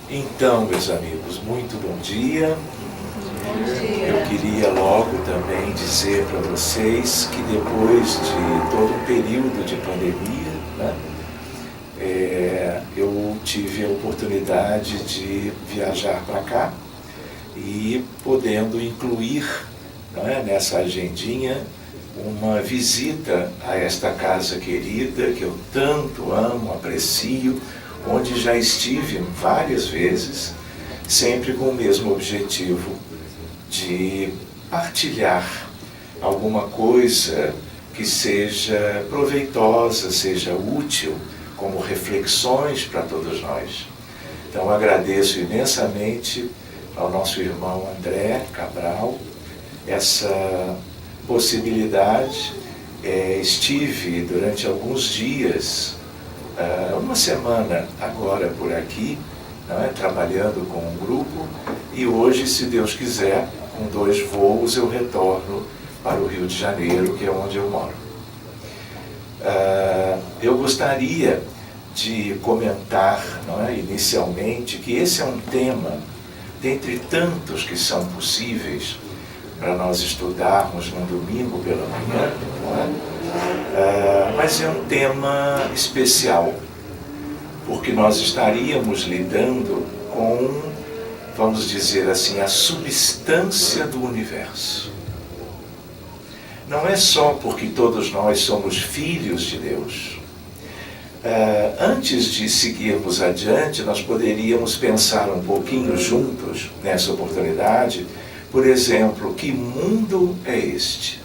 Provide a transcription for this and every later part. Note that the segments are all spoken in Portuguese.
Então, meus amigos, muito bom dia. Bom dia. Eu queria logo também dizer para vocês que depois de todo um período de pandemia, né, eu tive a oportunidade de viajar para cá e podendo incluir, né, nessa agendinha uma visita a esta casa querida que eu tanto amo, aprecio, onde já estive várias vezes, sempre com o mesmo objetivo de partilhar alguma coisa que seja proveitosa, seja útil, como reflexões para todos nós. Então agradeço imensamente ao nosso irmão André Cabral essa possibilidade. Estive durante alguns dias, uma semana agora por aqui, né, trabalhando com um grupo, e hoje, se Deus quiser, com 2 voos eu retorno para o Rio de Janeiro, que é onde eu moro. Eu gostaria de comentar, não é, inicialmente, que esse é um tema, dentre tantos que são possíveis para nós estudarmos num domingo pela manhã, não é? Mas é um tema especial, porque nós estaríamos lidando com, vamos dizer assim, a substância do universo. Não é só porque todos nós somos filhos de Deus. Antes de seguirmos adiante, nós poderíamos pensar um pouquinho juntos nessa oportunidade. Por exemplo, que mundo é este?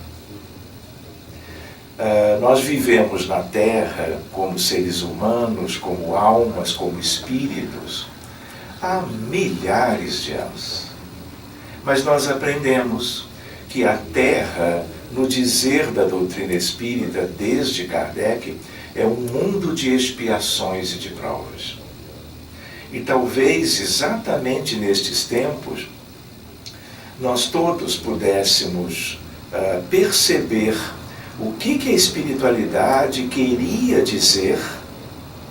Nós vivemos na Terra como seres humanos, como almas, como espíritos, há milhares de anos. Mas nós aprendemos que a Terra, no dizer da doutrina espírita desde Kardec, é um mundo de expiações e de provas. E talvez exatamente nestes tempos nós todos pudéssemos perceber o que a espiritualidade queria dizer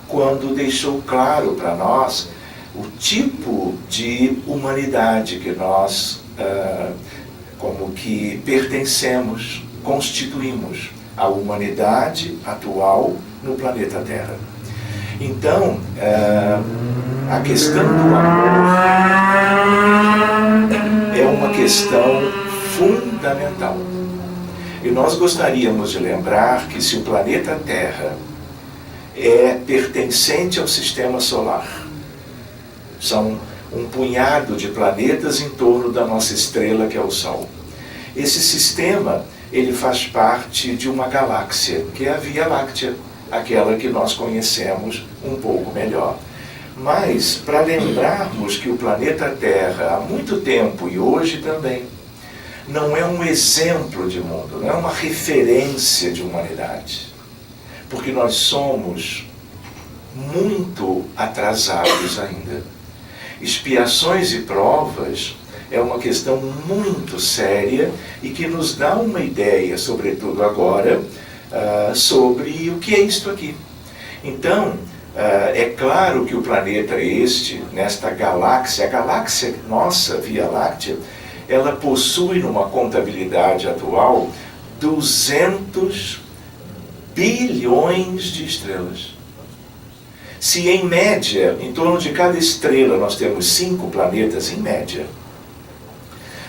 quando deixou claro para nós o tipo de humanidade que nós, como que pertencemos, constituímos a humanidade atual no planeta Terra. Então, a questão do amor é uma questão fundamental. E nós gostaríamos de lembrar que se o planeta Terra é pertencente ao sistema solar, são um punhado de planetas em torno da nossa estrela, que é o Sol. Esse sistema, ele faz parte de uma galáxia, que é a Via Láctea, aquela que nós conhecemos um pouco melhor. Mas, para lembrarmos que o planeta Terra, há muito tempo e hoje também, não é um exemplo de mundo, não é uma referência de humanidade. Porque nós somos muito atrasados ainda. Expiações e provas é uma questão muito séria e que nos dá uma ideia, sobretudo agora, sobre o que é isto aqui. Então, é claro que o planeta este, nesta galáxia, a galáxia nossa, Via Láctea, ela possui numa contabilidade atual 200 bilhões de estrelas. Se em média, em torno de cada estrela, nós temos 5 planetas, em média,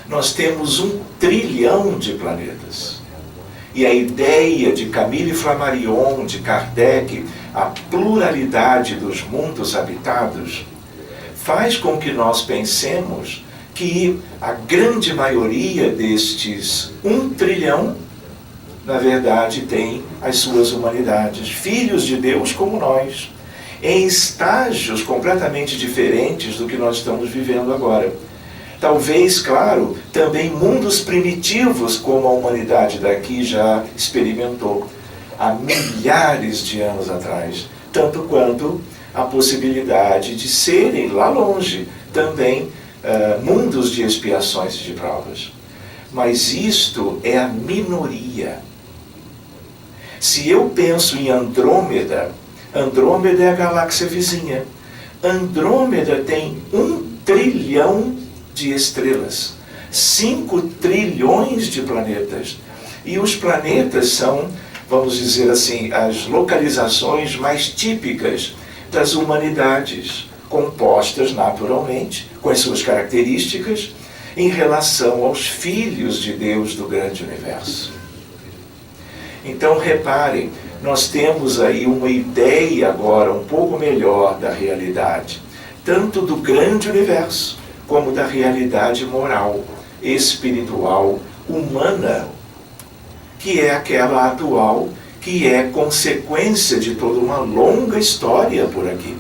nós temos 1 trilhão de planetas. E a ideia de Camille Flammarion, de Kardec, a pluralidade dos mundos habitados, faz com que nós pensemos que a grande maioria destes 1 trilhão, na verdade, tem as suas humanidades, filhos de Deus como nós, em estágios completamente diferentes do que nós estamos vivendo agora. Talvez, claro, também mundos primitivos, como a humanidade daqui já experimentou há milhares de anos atrás, tanto quanto a possibilidade de serem, lá longe, também mundos de expiações e de provas. Mas isto é a minoria. Se eu penso em Andrômeda, Andrômeda é a galáxia vizinha. Andrômeda tem 1 trilhão de estrelas, 5 trilhões de planetas. E os planetas são, vamos dizer assim, as localizações mais típicas das humanidades, compostas naturalmente, com as suas características, em relação aos filhos de Deus do grande universo. Então, reparem, nós temos aí uma ideia agora um pouco melhor da realidade, tanto do grande universo, como da realidade moral, espiritual, humana, que é aquela atual, que é consequência de toda uma longa história por aqui.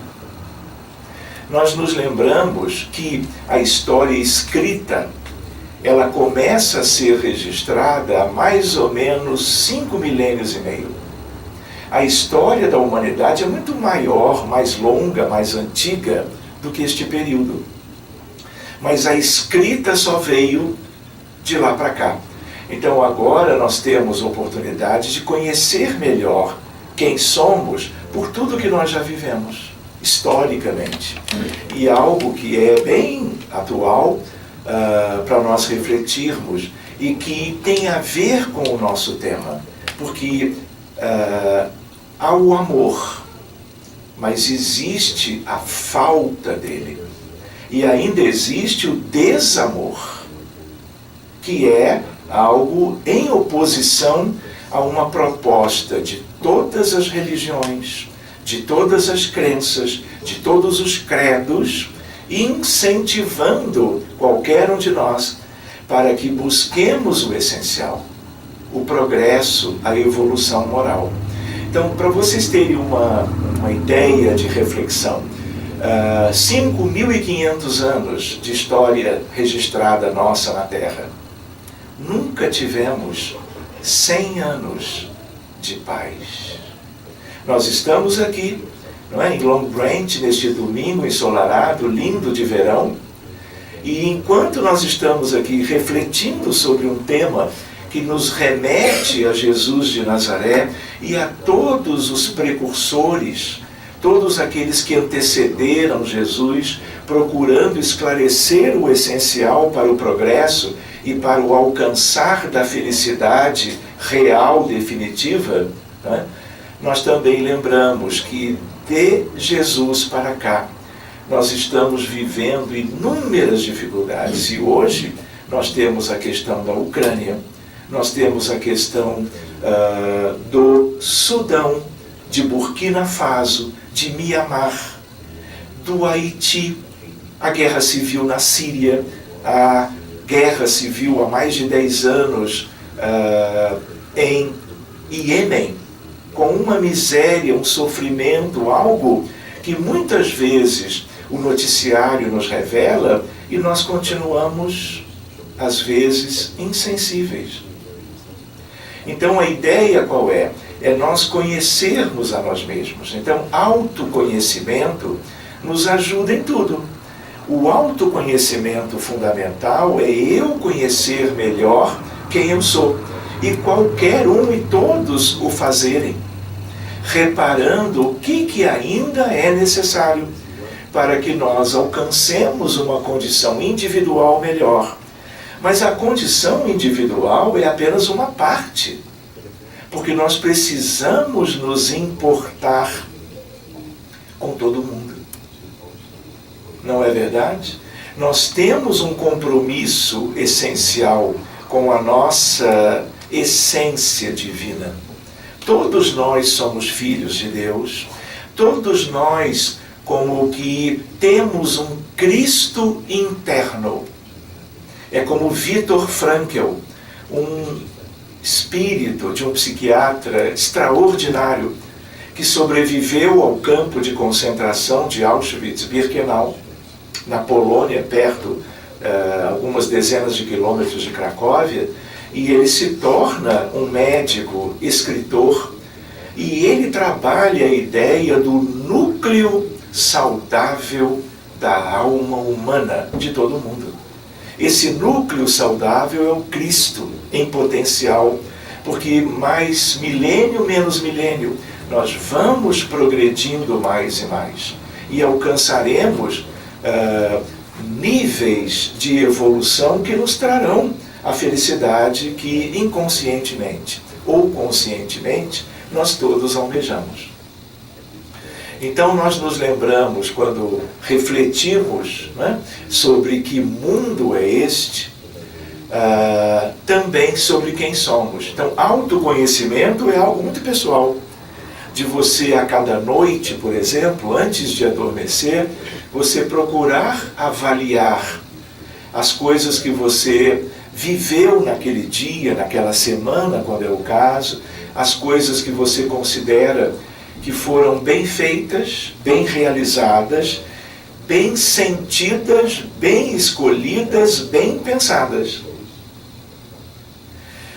Nós nos lembramos que a história escrita, ela começa a ser registrada há mais ou menos 5 milênios e meio. A história da humanidade é muito maior, mais longa, mais antiga do que este período. Mas a escrita só veio de lá para cá. Então agora nós temos oportunidade de conhecer melhor quem somos por tudo que nós já vivemos, historicamente. E algo que é bem atual para nós refletirmos e que tem a ver com o nosso tema. Porque há o amor, mas existe a falta dele. E ainda existe o desamor, que é algo em oposição a uma proposta de todas as religiões, de todas as crenças, de todos os credos, incentivando qualquer um de nós para que busquemos o essencial, o progresso, a evolução moral. Então, para vocês terem uma ideia de reflexão, 5.500 anos de história registrada nossa na Terra, nunca tivemos 100 anos de paz. Nós estamos aqui, não é, em Long Branch, neste domingo ensolarado, lindo de verão, e enquanto nós estamos aqui refletindo sobre um tema que nos remete a Jesus de Nazaré e a todos os precursores, todos aqueles que antecederam Jesus, procurando esclarecer o essencial para o progresso e para o alcançar da felicidade real, definitiva, né? Nós também lembramos que de Jesus para cá, nós estamos vivendo inúmeras dificuldades. E hoje nós temos a questão da Ucrânia, nós temos a questão do Sudão, de Burkina Faso, de Mianmar, do Haiti, a guerra civil na Síria, a guerra civil há mais de 10 anos em Iêmen, com uma miséria, um sofrimento, algo que muitas vezes o noticiário nos revela e nós continuamos, às vezes, insensíveis. Então a ideia qual é? É nós conhecermos a nós mesmos. Então, autoconhecimento nos ajuda em tudo. O autoconhecimento fundamental é eu conhecer melhor quem eu sou. E qualquer um e todos o fazerem, reparando o que ainda é necessário para que nós alcancemos uma condição individual melhor. Mas a condição individual é apenas uma parte, porque nós precisamos nos importar com todo mundo. Não é verdade? Nós temos um compromisso essencial com a nossa essência divina. Todos nós somos filhos de Deus, todos nós como que temos um Cristo interno. É como Viktor Frankl, um espírito de um psiquiatra extraordinário, que sobreviveu ao campo de concentração de Auschwitz-Birkenau, na Polônia, perto, algumas dezenas de quilômetros de Cracóvia, e ele se torna um médico, escritor, e ele trabalha a ideia do núcleo saudável da alma humana de todo mundo. Esse núcleo saudável é o Cristo em potencial, porque mais milênio, menos milênio, nós vamos progredindo mais e mais e alcançaremos níveis de evolução que nos trarão a felicidade que inconscientemente ou conscientemente nós todos almejamos. Então nós nos lembramos, quando refletimos, né, sobre que mundo é este, também sobre quem somos. Então, autoconhecimento é algo muito pessoal. De você, a cada noite, por exemplo, antes de adormecer, você procurar avaliar as coisas que você viveu naquele dia, naquela semana, quando é o caso, as coisas que você considera que foram bem feitas, bem realizadas, bem sentidas, bem escolhidas, bem pensadas.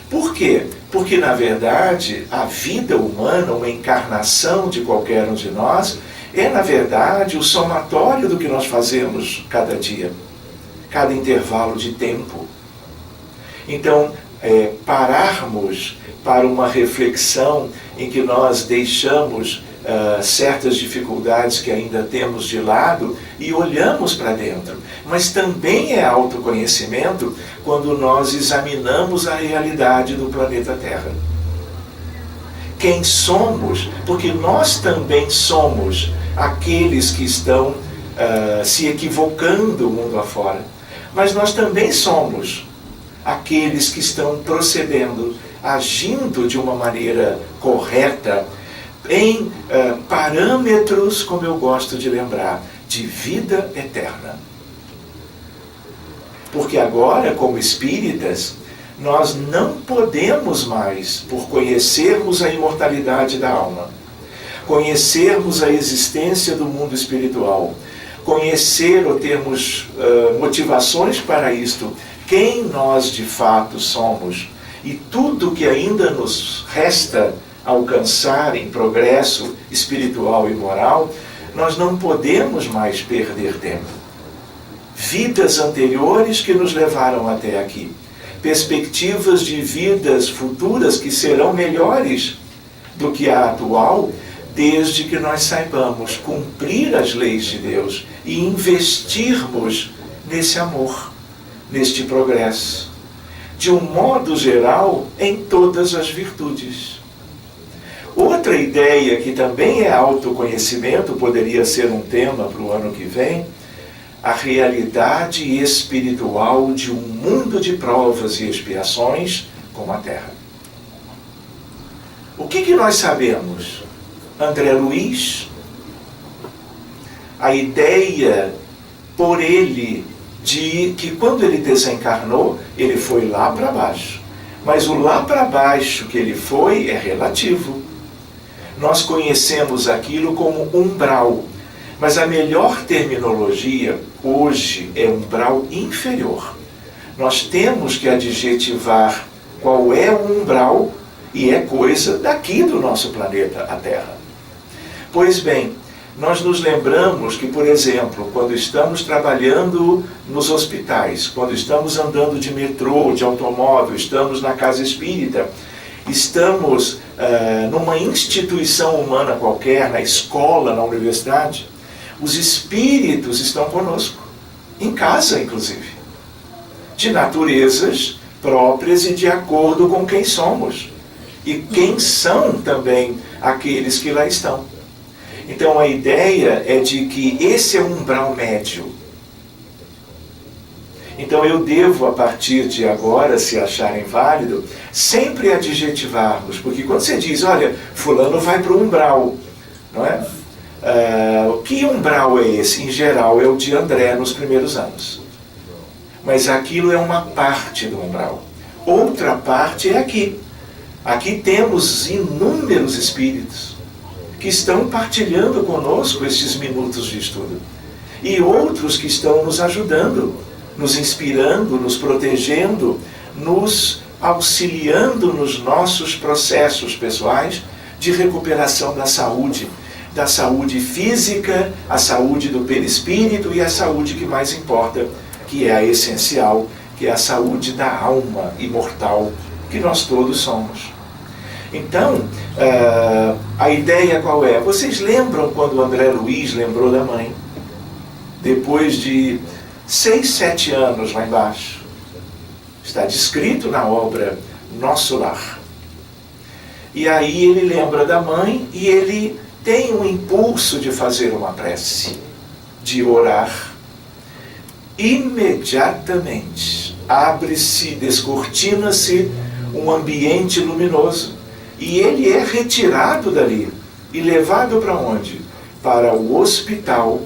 Por quê? Porque, na verdade, a vida humana, uma encarnação de qualquer um de nós, é, na verdade, o somatório do que nós fazemos cada dia, cada intervalo de tempo. Então, pararmos para uma reflexão em que nós deixamos certas dificuldades que ainda temos de lado e olhamos para dentro. Mas também é autoconhecimento quando nós examinamos a realidade do planeta Terra. Quem somos, porque nós também somos aqueles que estão se equivocando mundo afora. Mas nós também somos aqueles que estão procedendo, agindo de uma maneira correta, em parâmetros, como eu gosto de lembrar, de vida eterna. Porque agora, como espíritas, nós não podemos mais, por conhecermos a imortalidade da alma, conhecermos a existência do mundo espiritual, conhecer ou termos motivações para isto, quem nós de fato somos e tudo que ainda nos resta alcançar em progresso espiritual e moral, nós não podemos mais perder tempo. Vidas anteriores que nos levaram até aqui, perspectivas de vidas futuras que serão melhores do que a atual, desde que nós saibamos cumprir as leis de Deus e investirmos nesse amor, neste progresso, de um modo geral, em todas as virtudes. Outra ideia que também é autoconhecimento, poderia ser um tema para o ano que vem, a realidade espiritual de um mundo de provas e expiações como a Terra. O que nós sabemos? André Luiz, a ideia por ele de que quando ele desencarnou, ele foi lá para baixo. Mas o lá para baixo que ele foi é relativo. Nós conhecemos aquilo como umbral, mas a melhor terminologia hoje é umbral inferior. Nós temos que adjetivar qual é o umbral e é coisa daqui do nosso planeta, a Terra. Pois bem, nós nos lembramos que, por exemplo, quando estamos trabalhando nos hospitais, quando estamos andando de metrô, de automóvel, estamos na casa espírita, estamos numa instituição humana qualquer, na escola, na universidade, os espíritos estão conosco, em casa inclusive, de naturezas próprias e de acordo com quem somos, e quem são também aqueles que lá estão. Então a ideia é de que esse é um umbral médio. Então eu devo, a partir de agora, se acharem válido, sempre adjetivarmos, porque quando você diz, olha, fulano vai para o umbral, não é? Que umbral é esse? Em geral é o de André nos primeiros anos. Mas aquilo é uma parte do umbral. Outra parte é aqui. Aqui temos inúmeros espíritos que estão partilhando conosco estes minutos de estudo. E outros que estão nos ajudando, nos inspirando, nos protegendo, nos auxiliando nos nossos processos pessoais de recuperação da saúde, da saúde física, a saúde do perispírito e a saúde que mais importa, que é a essencial, que é a saúde da alma imortal, que nós todos somos. Então, a ideia qual é? Vocês lembram quando o André Luiz lembrou da mãe? Depois de 6, 7 anos lá embaixo. Está descrito na obra Nosso Lar. E aí ele lembra da mãe e ele tem um impulso de fazer uma prece, de orar. Imediatamente abre-se, descortina-se um ambiente luminoso. E ele é retirado dali e levado para onde? Para o hospital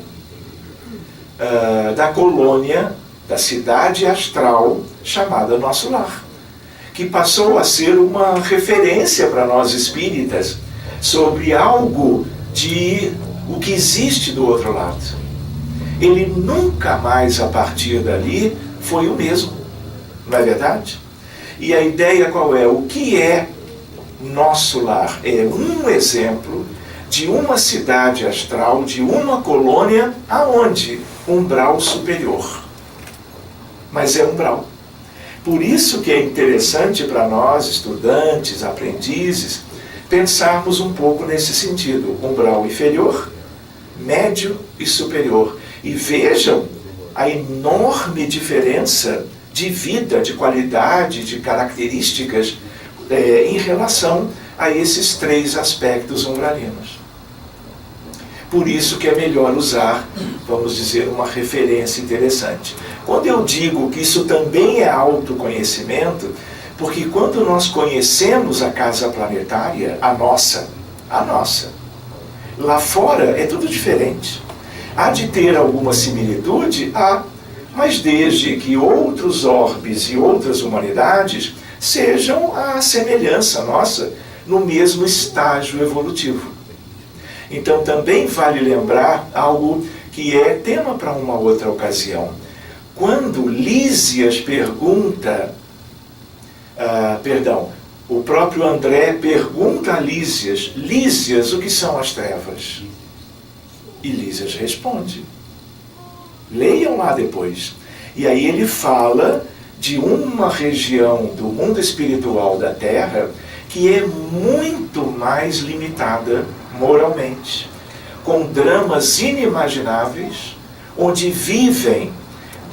da colônia, da cidade astral, chamada Nosso Lar, que passou a ser uma referência para nós espíritas sobre algo de o que existe do outro lado. Ele nunca mais, a partir dali, foi o mesmo, não é verdade? E a ideia qual é? O que é Nosso Lar? É um exemplo de uma cidade astral, de uma colônia, aonde? Umbral superior. Mas é umbral. Por isso que é interessante para nós, estudantes, aprendizes, pensarmos um pouco nesse sentido. Umbral inferior, médio e superior. E vejam a enorme diferença de vida, de qualidade, de características em relação a esses 3 aspectos umbralinos. Por isso que é melhor usar, vamos dizer, uma referência interessante. Quando eu digo que isso também é autoconhecimento, porque quando nós conhecemos a casa planetária, a nossa, lá fora é tudo diferente. Há de ter alguma similitude? Há, mas desde que outros orbes e outras humanidades sejam a semelhança nossa no mesmo estágio evolutivo. Então também vale lembrar algo que é tema para uma outra ocasião. Quando Lísias pergunta, o próprio André pergunta a Lísias, Lísias, o que são as trevas? E Lísias responde. Leiam lá depois. E aí ele fala de uma região do mundo espiritual da Terra que é muito mais limitada moralmente, com dramas inimagináveis, onde vivem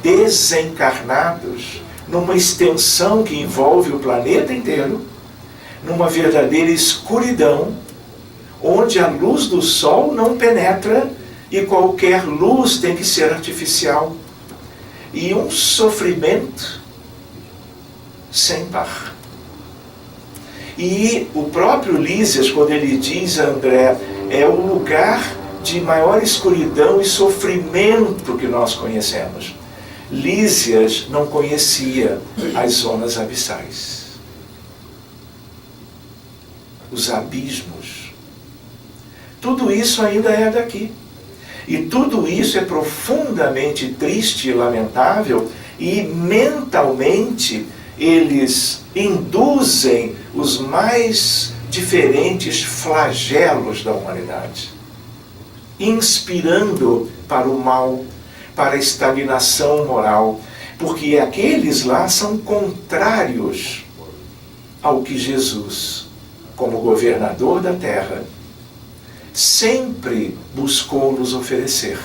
desencarnados numa extensão que envolve o planeta inteiro, numa verdadeira escuridão, onde a luz do sol não penetra e qualquer luz tem que ser artificial. E um sofrimento sem par. E o próprio Lísias, quando ele diz a André, é o lugar de maior escuridão e sofrimento que nós conhecemos. Lísias não conhecia as zonas abissais. Os abismos. Tudo isso ainda é daqui. E tudo isso é profundamente triste e lamentável, e mentalmente eles induzem os mais diferentes flagelos da humanidade, inspirando para o mal, para a estagnação moral, porque aqueles lá são contrários ao que Jesus, como governador da terra, sempre buscou nos oferecer,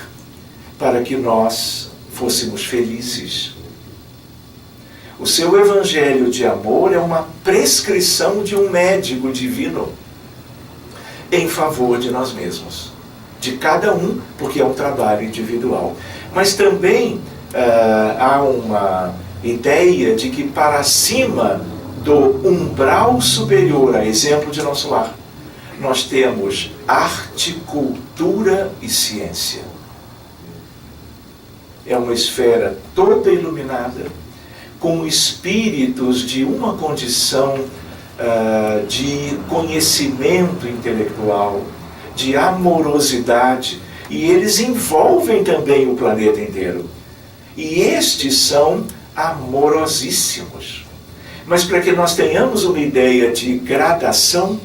para que nós fôssemos felizes. O seu evangelho de amor é uma prescrição de um médico divino em favor de nós mesmos, de cada um, porque é um trabalho individual. Mas também há uma ideia de que para cima do umbral superior, a exemplo de Nosso Lar, nós temos arte, cultura e ciência. É uma esfera toda iluminada, com espíritos de uma condição de conhecimento intelectual, de amorosidade, e eles envolvem também o planeta inteiro. E estes são amorosíssimos. Mas para que nós tenhamos uma ideia de gradação,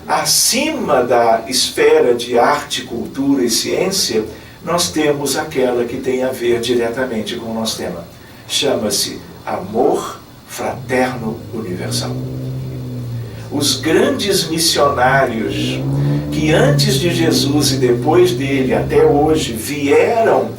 acima da esfera de arte, cultura e ciência, nós temos aquela que tem a ver diretamente com o nosso tema. Chama-se amor fraterno universal. Os grandes missionários que antes de Jesus e depois dele, até hoje, vieram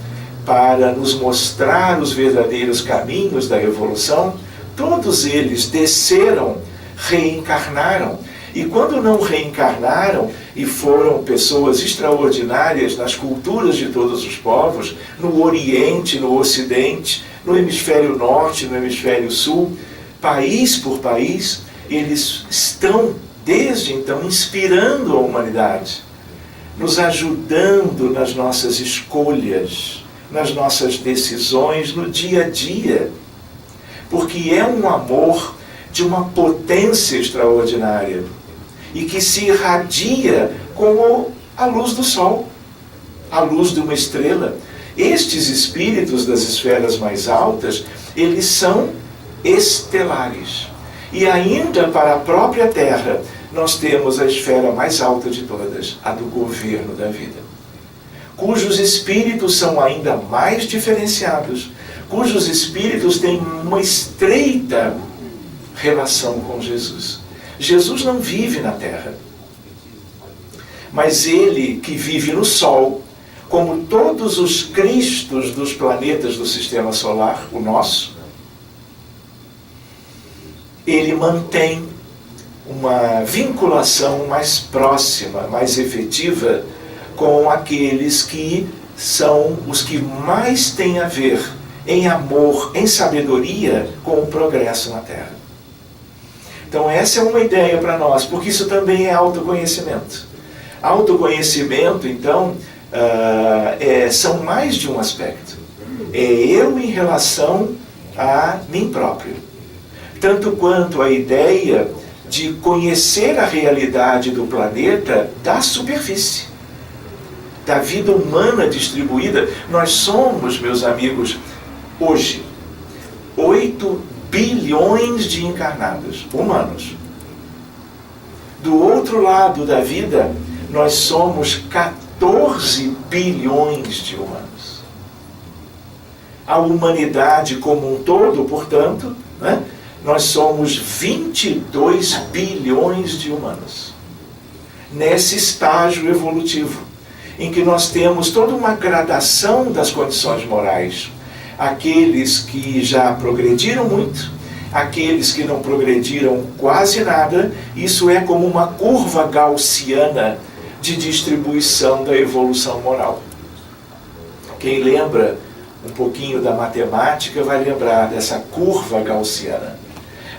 para nos mostrar os verdadeiros caminhos da evolução, todos eles desceram, reencarnaram. E quando não reencarnaram e foram pessoas extraordinárias nas culturas de todos os povos, no Oriente, no Ocidente, no Hemisfério Norte, no Hemisfério Sul, país por país, eles estão, desde então, inspirando a humanidade, nos ajudando nas nossas escolhas, nas nossas decisões, no dia a dia. Porque é um amor de uma potência extraordinária e que se irradia como a luz do sol, a luz de uma estrela. Estes espíritos das esferas mais altas, eles são estelares. E ainda para a própria Terra, nós temos a esfera mais alta de todas, a do governo da vida, cujos espíritos são ainda mais diferenciados, cujos espíritos têm uma estreita relação com Jesus. Jesus não vive na Terra, mas ele que vive no Sol, como todos os Cristos dos planetas do Sistema Solar, o nosso, ele mantém uma vinculação mais próxima, mais efetiva com aqueles que são os que mais têm a ver em amor, em sabedoria, com o progresso na Terra. Então essa é uma ideia para nós, porque isso também é autoconhecimento. Autoconhecimento, então, são mais de um aspecto. É eu em relação a mim próprio. Tanto quanto a ideia de conhecer a realidade do planeta da superfície, da vida humana distribuída. Nós somos, meus amigos, hoje, 8 bilhões de encarnados humanos. Do outro lado da vida, nós somos 14 bilhões de humanos. A humanidade como um todo, portanto, nós somos 22 bilhões de humanos. Nesse estágio evolutivo, em que nós temos toda uma gradação das condições morais. Aqueles que já progrediram muito, aqueles que não progrediram quase nada, isso é como uma curva gaussiana de distribuição da evolução moral. Quem lembra um pouquinho da matemática vai lembrar dessa curva gaussiana.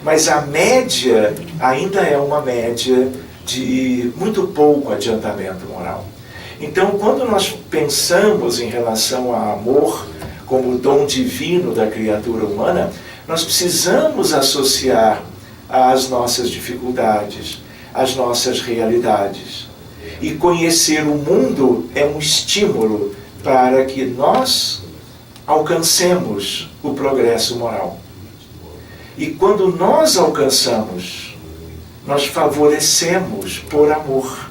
Mas a média ainda é uma média de muito pouco adiantamento moral. Então, quando nós pensamos em relação a amor como dom divino da criatura humana, nós precisamos associar às nossas dificuldades, às nossas realidades. E conhecer o mundo é um estímulo para que nós alcancemos o progresso moral. E quando nós alcançamos, nós favorecemos por amor,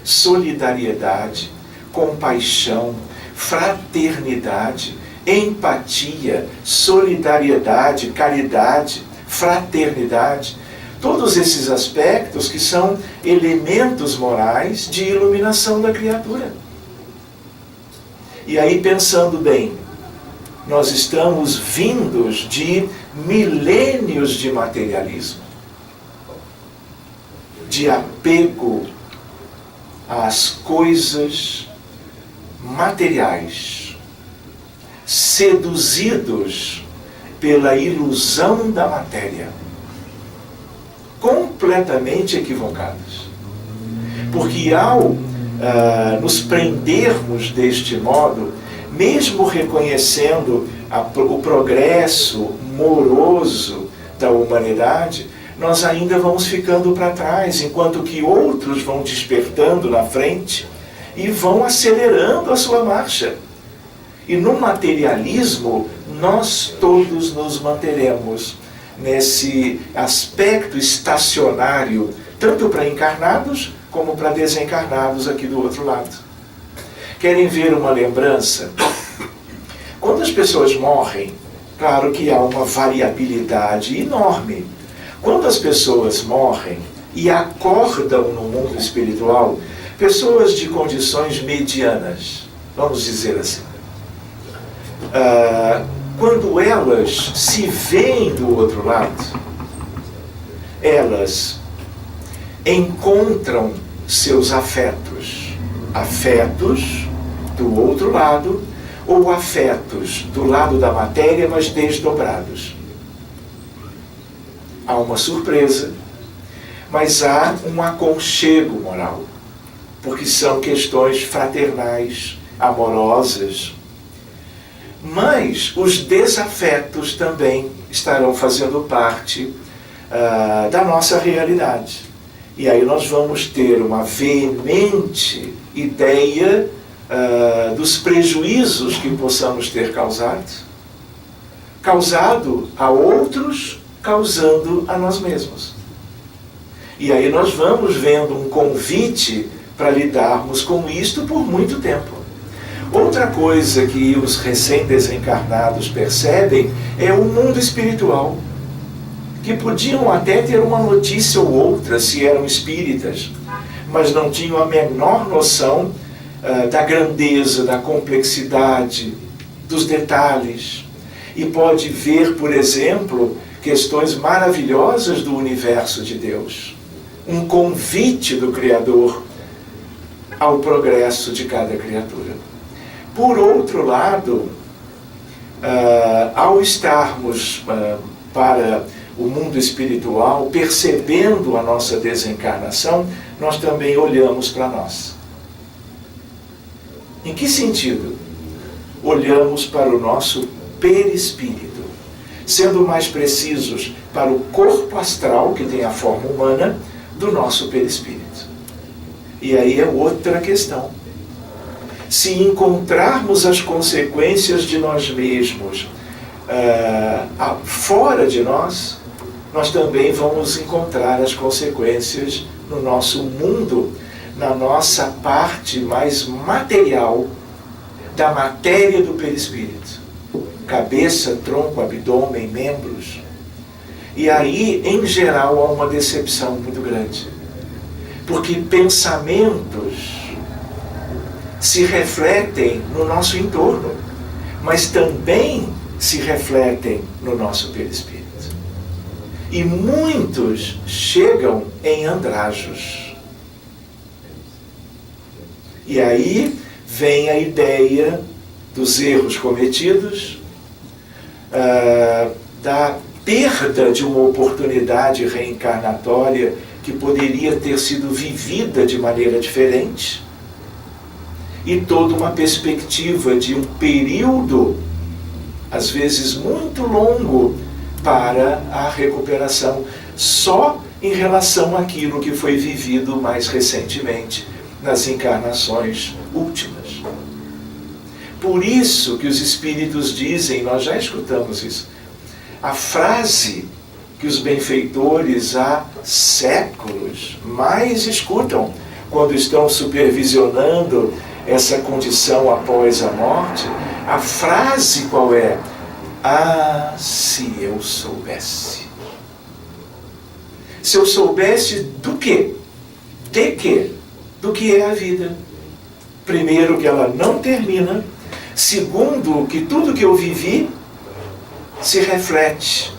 solidariedade, compaixão, fraternidade, empatia, solidariedade, caridade, fraternidade. Todos esses aspectos que são elementos morais de iluminação da criatura. E aí, pensando bem, nós estamos vindos de milênios de materialismo, de apego às coisas materiais, seduzidos pela ilusão da matéria, completamente equivocados. Porque ao nos prendermos deste modo, mesmo reconhecendo o progresso moroso da humanidade, nós ainda vamos ficando para trás, enquanto que outros vão despertando na frente e vão acelerando a sua marcha. E no materialismo, nós todos nos manteremos nesse aspecto estacionário tanto para encarnados como para desencarnados aqui do outro lado. Querem ver uma lembrança? Quando as pessoas morrem, claro que há uma variabilidade enorme. Quando as pessoas morrem e acordam no mundo espiritual, pessoas de condições medianas, vamos dizer assim, quando elas se veem do outro lado, elas encontram seus afetos do outro lado, ou afetos do lado da matéria, mas desdobrados. Há uma surpresa, mas há um aconchego moral, porque são questões fraternais, amorosas. Mas os desafetos também estarão fazendo parte da nossa realidade. E aí nós vamos ter uma veemente ideia dos prejuízos que possamos ter causado a outros, causando a nós mesmos. E aí nós vamos vendo um convite para lidarmos com isto por muito tempo. Outra coisa que os recém-desencarnados percebem é o mundo espiritual, que podiam até ter uma notícia ou outra se eram espíritas, mas não tinham a menor noção da grandeza, da complexidade, dos detalhes. E pode ver, por exemplo, questões maravilhosas do universo de Deus. Um convite do Criador ao progresso de cada criatura. Por outro lado, ao estarmos para o mundo espiritual, percebendo a nossa desencarnação, nós também olhamos para nós. Em que sentido? Olhamos para o nosso perispírito. Sendo mais precisos, para o corpo astral, que tem a forma humana, do nosso perispírito. E aí é outra questão. Se encontrarmos as consequências de nós mesmos fora de nós, nós também vamos encontrar as consequências no nosso mundo, na nossa parte mais material da matéria do perispírito. Cabeça, tronco, abdômen, membros. E aí, em geral, há uma decepção muito grande. Porque pensamentos se refletem no nosso entorno, mas também se refletem no nosso perispírito. E muitos chegam em andrajos. E aí vem a ideia dos erros cometidos, da perda de uma oportunidade reencarnatória que poderia ter sido vivida de maneira diferente, e toda uma perspectiva de um período, às vezes muito longo, para a recuperação, só em relação àquilo que foi vivido mais recentemente, nas encarnações últimas. Por isso que os espíritos dizem, nós já escutamos isso, a frase que os benfeitores há séculos mais escutam quando estão supervisionando essa condição após a morte, a frase qual é? Ah, se eu soubesse. Se eu soubesse do quê? De quê? Do que é a vida. Primeiro, que ela não termina. Segundo, que tudo que eu vivi se reflete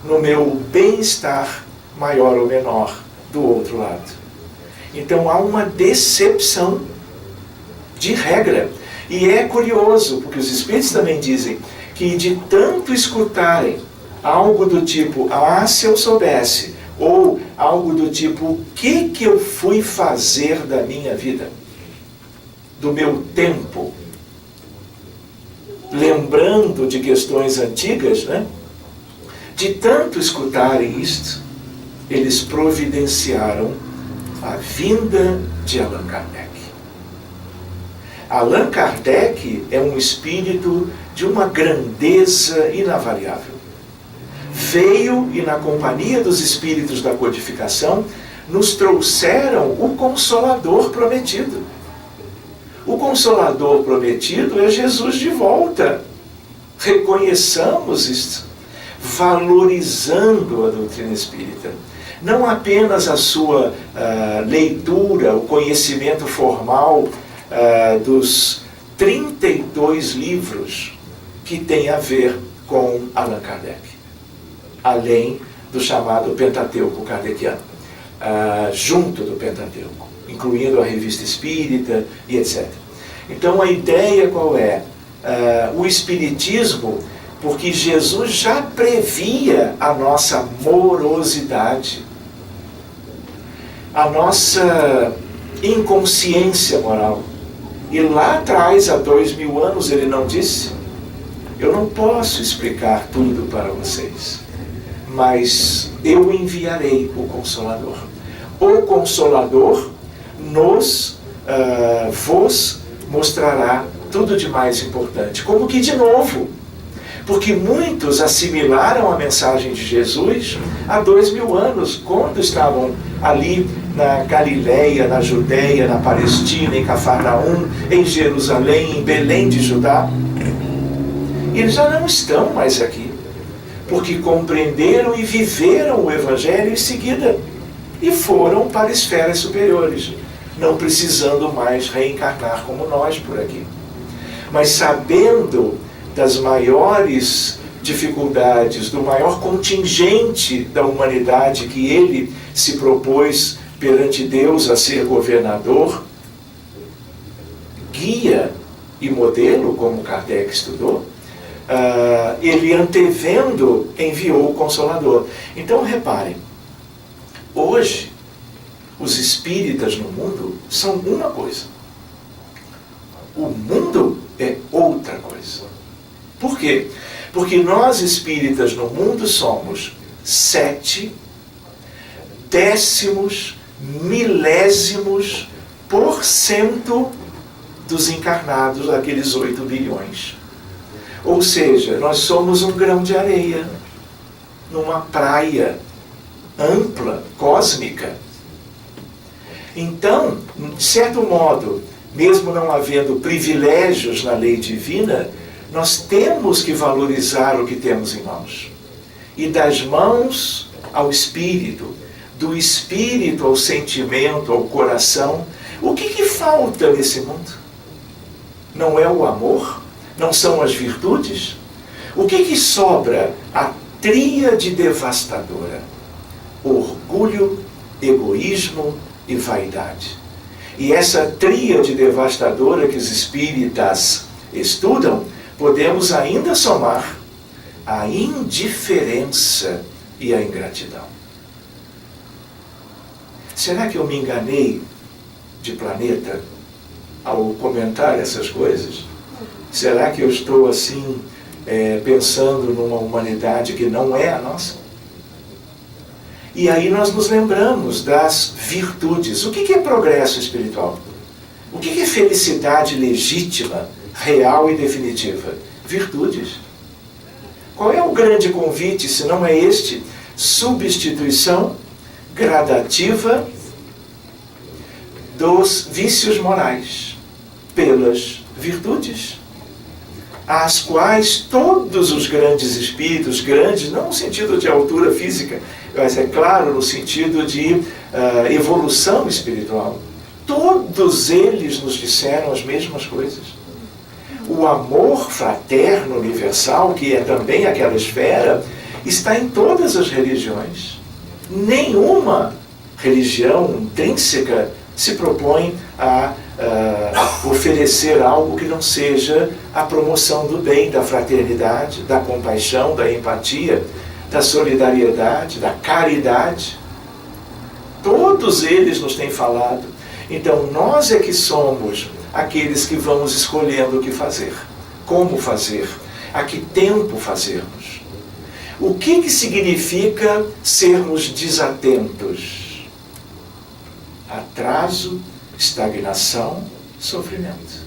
no meu bem-estar maior ou menor do outro lado. Então há uma decepção de regra. E é curioso, porque os espíritos também dizem que de tanto escutarem algo do tipo, ah, se eu soubesse, ou algo do tipo, o que eu fui fazer da minha vida, do meu tempo, lembrando de questões antigas, né? De tanto escutarem isto, eles providenciaram a vinda de Allan Kardec. Allan Kardec é um espírito de uma grandeza inavaliável. Veio e, na companhia dos espíritos da codificação, nos trouxeram o Consolador prometido. O Consolador prometido é Jesus de volta. Reconheçamos isso, valorizando a doutrina espírita. Não apenas a sua leitura, o conhecimento formal dos 32 livros que tem a ver com Allan Kardec, além do chamado Pentateuco kardeciano, junto do Pentateuco, incluindo a Revista Espírita e etc. Então a ideia qual é? O Espiritismo, porque Jesus já previa a nossa morosidade, a nossa inconsciência moral. E lá atrás, há 2000 anos, ele não disse: eu não posso explicar tudo para vocês, mas eu enviarei o Consolador. O Consolador vos mostrará tudo de mais importante. Como que de novo? Porque muitos assimilaram a mensagem de Jesus há 2000 anos, quando estavam ali na Galileia, na Judeia, na Palestina, em Cafarnaum, em Jerusalém, em Belém de Judá. Eles já não estão mais aqui, porque compreenderam e viveram o Evangelho em seguida, e foram para esferas superiores, não precisando mais reencarnar como nós por aqui. Mas sabendo das maiores dificuldades, do maior contingente da humanidade que ele se propôs perante Deus a ser governador, guia e modelo, como Kardec estudou, ele antevendo enviou o Consolador. Então reparem, hoje os espíritas no mundo são uma coisa, o mundo é outra coisa. Por quê? Porque nós espíritas no mundo somos 7 décimos milésimos % dos encarnados, aqueles 8 bilhões. Ou seja, nós somos um grão de areia numa praia ampla, cósmica. Então, de certo modo, mesmo não havendo privilégios na lei divina, nós temos que valorizar o que temos em mãos. E das mãos ao espírito, do espírito ao sentimento, ao coração, o que falta nesse mundo? Não é o amor? Não são as virtudes? O que sobra? A tríade devastadora: orgulho, egoísmo e vaidade. E essa tríade devastadora que os espíritas estudam, podemos ainda somar a indiferença e a ingratidão. Será que eu me enganei de planeta ao comentar essas coisas? Será que eu estou assim, pensando numa humanidade que não é a nossa? E aí nós nos lembramos das virtudes. O que é progresso espiritual? O que é felicidade legítima, real e definitiva? Virtudes. Qual é o grande convite, se não é este? Substituição gradativa dos vícios morais pelas virtudes, às quais todos os grandes espíritos, grandes não no sentido de altura física, mas é claro no sentido de evolução espiritual, todos eles nos disseram as mesmas coisas. O amor fraterno universal, que é também aquela esfera, está em todas as religiões. Nenhuma religião intrínseca se propõe a oferecer algo que não seja a promoção do bem, da fraternidade, da compaixão, da empatia, da solidariedade, da caridade. Todos eles nos têm falado. Então nós é que somos aqueles que vamos escolhendo o que fazer, como fazer, a que tempo fazermos. O que significa sermos desatentos? Atraso, estagnação, sofrimento.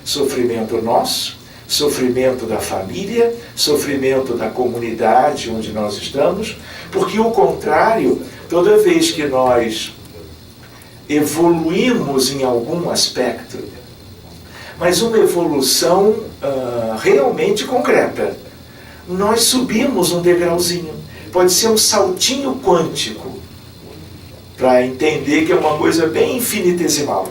Sofrimento nosso, sofrimento da família, sofrimento da comunidade onde nós estamos, porque o contrário Toda vez que nós evoluímos em algum aspecto, mas uma evolução realmente concreta, nós subimos um degrauzinho. Pode ser um saltinho quântico, para entender que é uma coisa bem infinitesimal.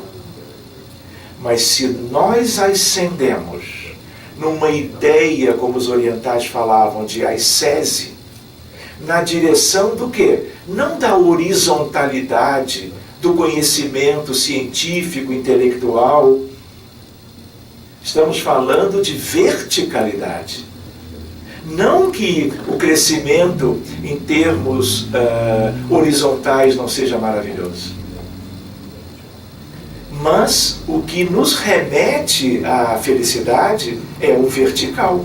Mas se nós ascendemos numa ideia, como os orientais falavam, de ascese, na direção do quê? Não da horizontalidade do conhecimento científico, intelectual. Estamos falando de verticalidade. Não que o crescimento em termos horizontais não seja maravilhoso. Mas o que nos remete à felicidade é o vertical.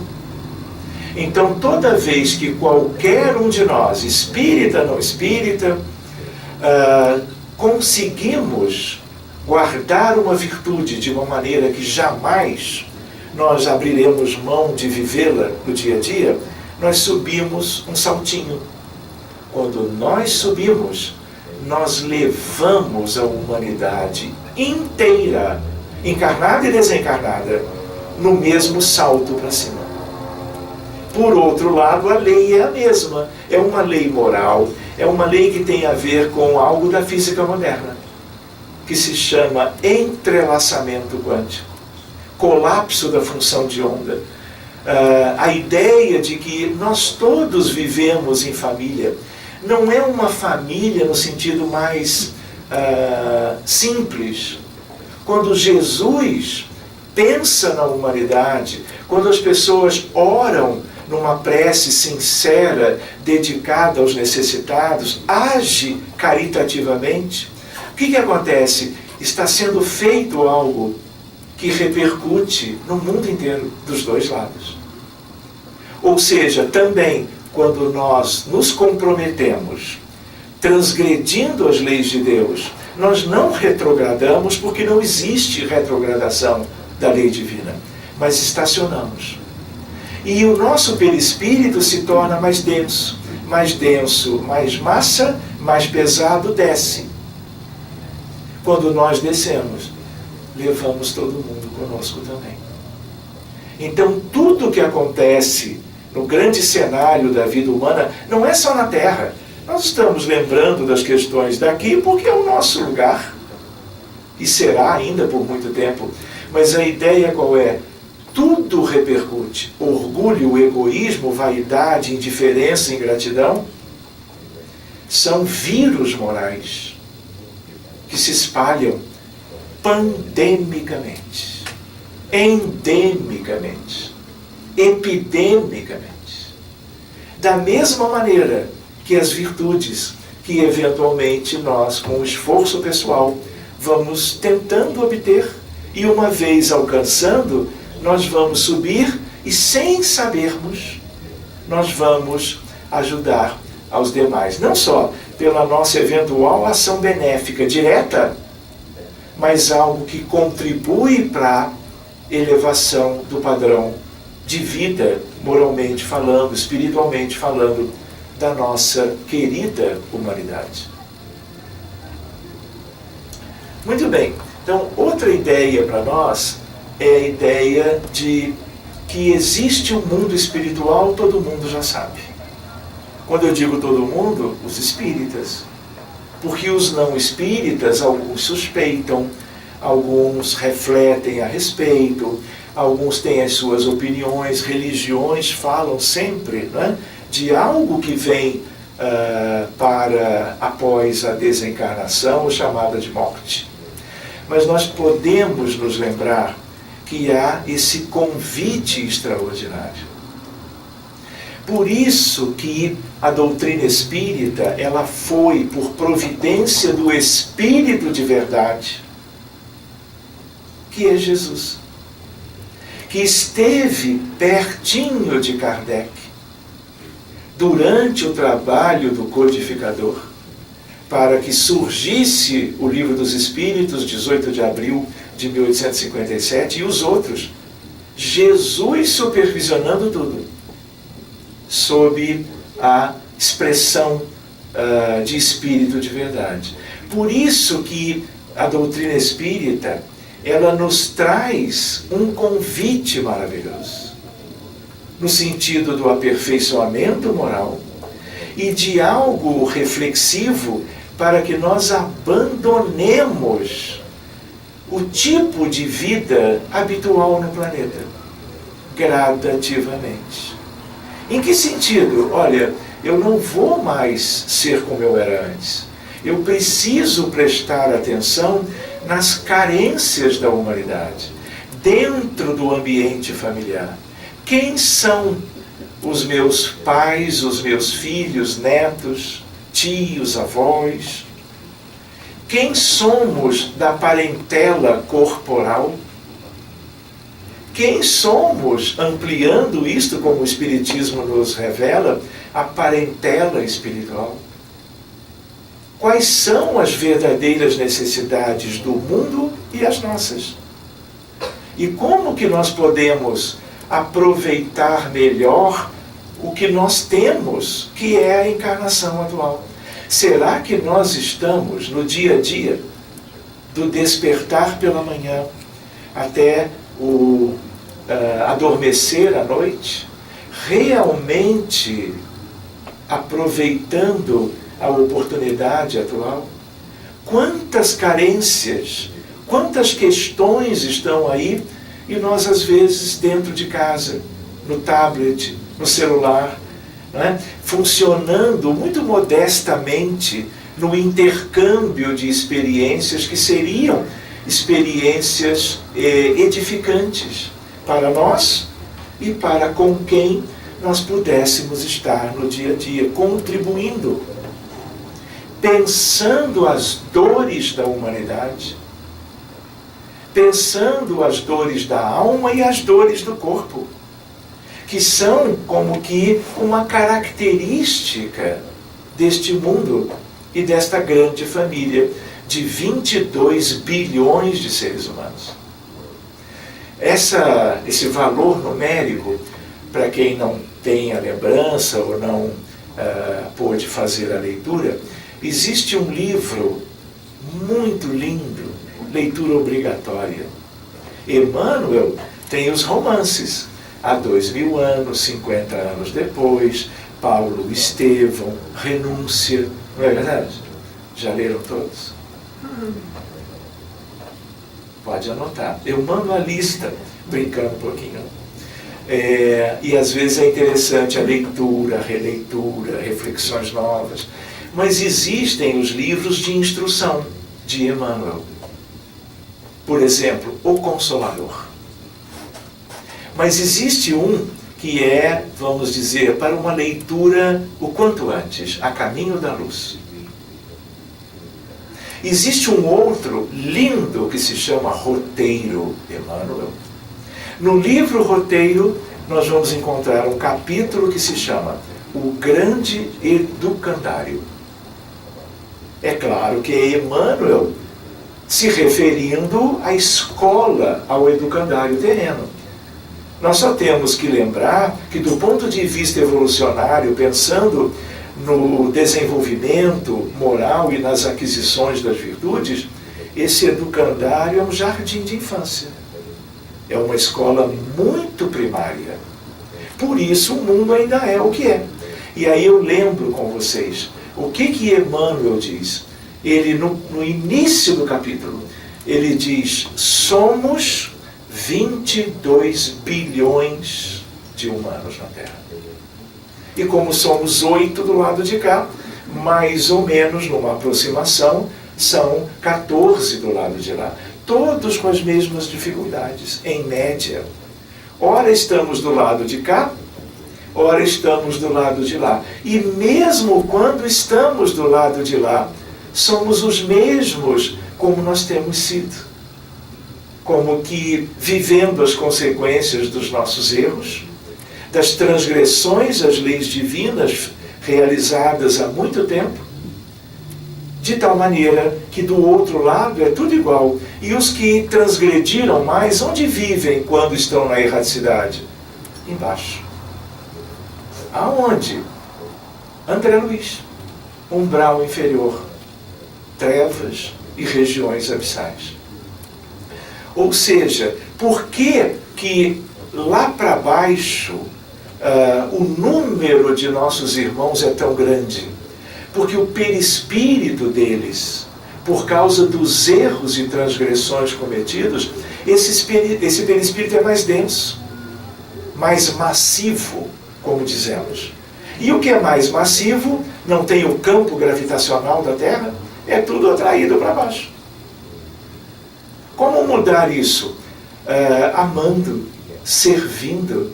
Então, toda vez que qualquer um de nós, espírita, não espírita, conseguimos guardar uma virtude de uma maneira que jamais nós abriremos mão de vivê-la no dia a dia, nós subimos um saltinho. Quando nós subimos, nós levamos a humanidade inteira, encarnada e desencarnada, no mesmo salto para cima. Por outro lado, a lei é a mesma. É uma lei moral, é uma lei que tem a ver com algo da física moderna, que se chama entrelaçamento quântico, colapso da função de onda. A ideia de que nós todos vivemos em família. Não é uma família no sentido mais simples. Quando Jesus pensa na humanidade, quando as pessoas oram numa prece sincera, dedicada aos necessitados, age caritativamente, o que acontece? Está sendo feito algo que repercute no mundo inteiro, dos dois lados. Ou seja, também, quando nós nos comprometemos, transgredindo as leis de Deus, nós não retrogradamos, porque não existe retrogradação da lei divina, mas estacionamos. E o nosso perispírito se torna mais denso, mais massa, mais pesado, desce. Quando nós descemos, levamos todo mundo conosco também. Então, tudo que acontece no grande cenário da vida humana não é só na Terra. Nós estamos lembrando das questões daqui porque é o nosso lugar. E será ainda por muito tempo. Mas a ideia qual é? Tudo repercute. Orgulho, egoísmo, vaidade, indiferença, ingratidão são vírus morais que se espalham pandemicamente, endemicamente, epidemicamente. Da mesma maneira que as virtudes que eventualmente nós, com o esforço pessoal, vamos tentando obter, e uma vez alcançando, nós vamos subir e, sem sabermos, nós vamos ajudar aos demais. Não só pela nossa eventual ação benéfica direta, mas algo que contribui para a elevação do padrão de vida, moralmente falando, espiritualmente falando, da nossa querida humanidade. Muito bem. Então, outra ideia para nós é a ideia de que existe um mundo espiritual, todo mundo já sabe. Quando eu digo todo mundo, os espíritas. Porque os não espíritas, alguns suspeitam, alguns refletem a respeito, alguns têm as suas opiniões, religiões falam sempre, né, de algo que vem para após a desencarnação, chamada de morte. Mas nós podemos nos lembrar que há esse convite extraordinário. Por isso que a doutrina espírita, ela foi, por providência do Espírito de verdade, que é Jesus, que esteve pertinho de Kardec, durante o trabalho do codificador, para que surgisse o Livro dos Espíritos, 18 de abril de 1857, e os outros. Jesus supervisionando tudo, sob a expressão de espírito de verdade. Por isso que a doutrina espírita, ela nos traz um convite maravilhoso, no sentido do aperfeiçoamento moral e de algo reflexivo para que nós abandonemos o tipo de vida habitual no planeta, gradativamente. Em que sentido? Olha, eu não vou mais ser como eu era antes. Eu preciso prestar atenção nas carências da humanidade, dentro do ambiente familiar. Quem são os meus pais, os meus filhos, netos, tios, avós? Quem somos da parentela corporal? Quem somos, ampliando isto, como o Espiritismo nos revela, a parentela espiritual? Quais são as verdadeiras necessidades do mundo e as nossas? E como que nós podemos aproveitar melhor o que nós temos, que é a encarnação atual? Será que nós estamos no dia a dia, do despertar pela manhã até o adormecer à noite, realmente aproveitando a oportunidade atual? Quantas carências, quantas questões estão aí e nós às vezes dentro de casa, no tablet, no celular, não é? Funcionando muito modestamente no intercâmbio de experiências que seriam experiências edificantes para nós e para com quem nós pudéssemos estar no dia a dia, contribuindo, pensando as dores da humanidade, pensando as dores da alma e as dores do corpo, que são como que uma característica deste mundo e desta grande família de 22 bilhões de seres humanos. Esse valor numérico, para quem não tem a lembrança ou não pôde fazer a leitura, existe um livro muito lindo, leitura obrigatória. Emmanuel tem os romances, há 2000 anos, 50 anos depois, Paulo Estevão, Renúncia, não é verdade? Já leram todos? Pode anotar. Eu mando a lista, brincando um pouquinho. E às vezes é interessante a leitura, a releitura, reflexões novas. Mas existem os livros de instrução de Emmanuel. Por exemplo, O Consolador. Mas existe um que é, vamos dizer, para uma leitura o quanto antes, A Caminho da Luz. Existe um outro lindo que se chama Roteiro, Emmanuel. No livro Roteiro, nós vamos encontrar um capítulo que se chama O Grande Educandário. É claro que é Emmanuel se referindo à escola, ao educandário terreno. Nós só temos que lembrar que, do ponto de vista evolucionário, pensando no desenvolvimento moral e nas aquisições das virtudes, esse educandário é um jardim de infância. É uma escola muito primária. Por isso o mundo ainda é o que é. E aí eu lembro com vocês, o que Emmanuel diz? Ele, no início do capítulo, ele diz, somos 22 bilhões de humanos na Terra. E como somos 8 do lado de cá, mais ou menos, numa aproximação, são 14 do lado de lá. Todos com as mesmas dificuldades, em média. Ora estamos do lado de cá, ora estamos do lado de lá. E mesmo quando estamos do lado de lá, somos os mesmos como nós temos sido. Como que vivendo as consequências dos nossos erros, das transgressões às leis divinas realizadas há muito tempo, de tal maneira que do outro lado é tudo igual. E os que transgrediram mais, onde vivem quando estão na erraticidade? Embaixo. Aonde? André Luiz. umbral inferior, trevas e regiões abissais. Ou seja, por que lá para baixo o número de nossos irmãos é tão grande? Porque o perispírito deles, por causa dos erros e transgressões cometidos, esse perispírito é mais denso, mais massivo, como dizemos. E o que é mais massivo, não tem o campo gravitacional da Terra, é tudo atraído para baixo. Como mudar isso? Amando, servindo,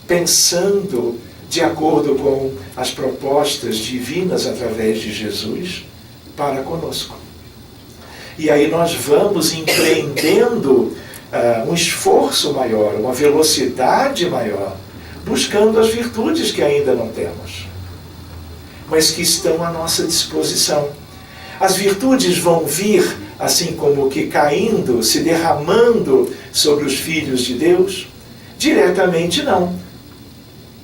pensando de acordo com as propostas divinas através de Jesus para conosco. E aí nós vamos empreendendo um esforço maior, uma velocidade maior, buscando as virtudes que ainda não temos, mas que estão à nossa disposição. As virtudes vão vir, assim como que caindo, se derramando sobre os filhos de Deus? Diretamente não.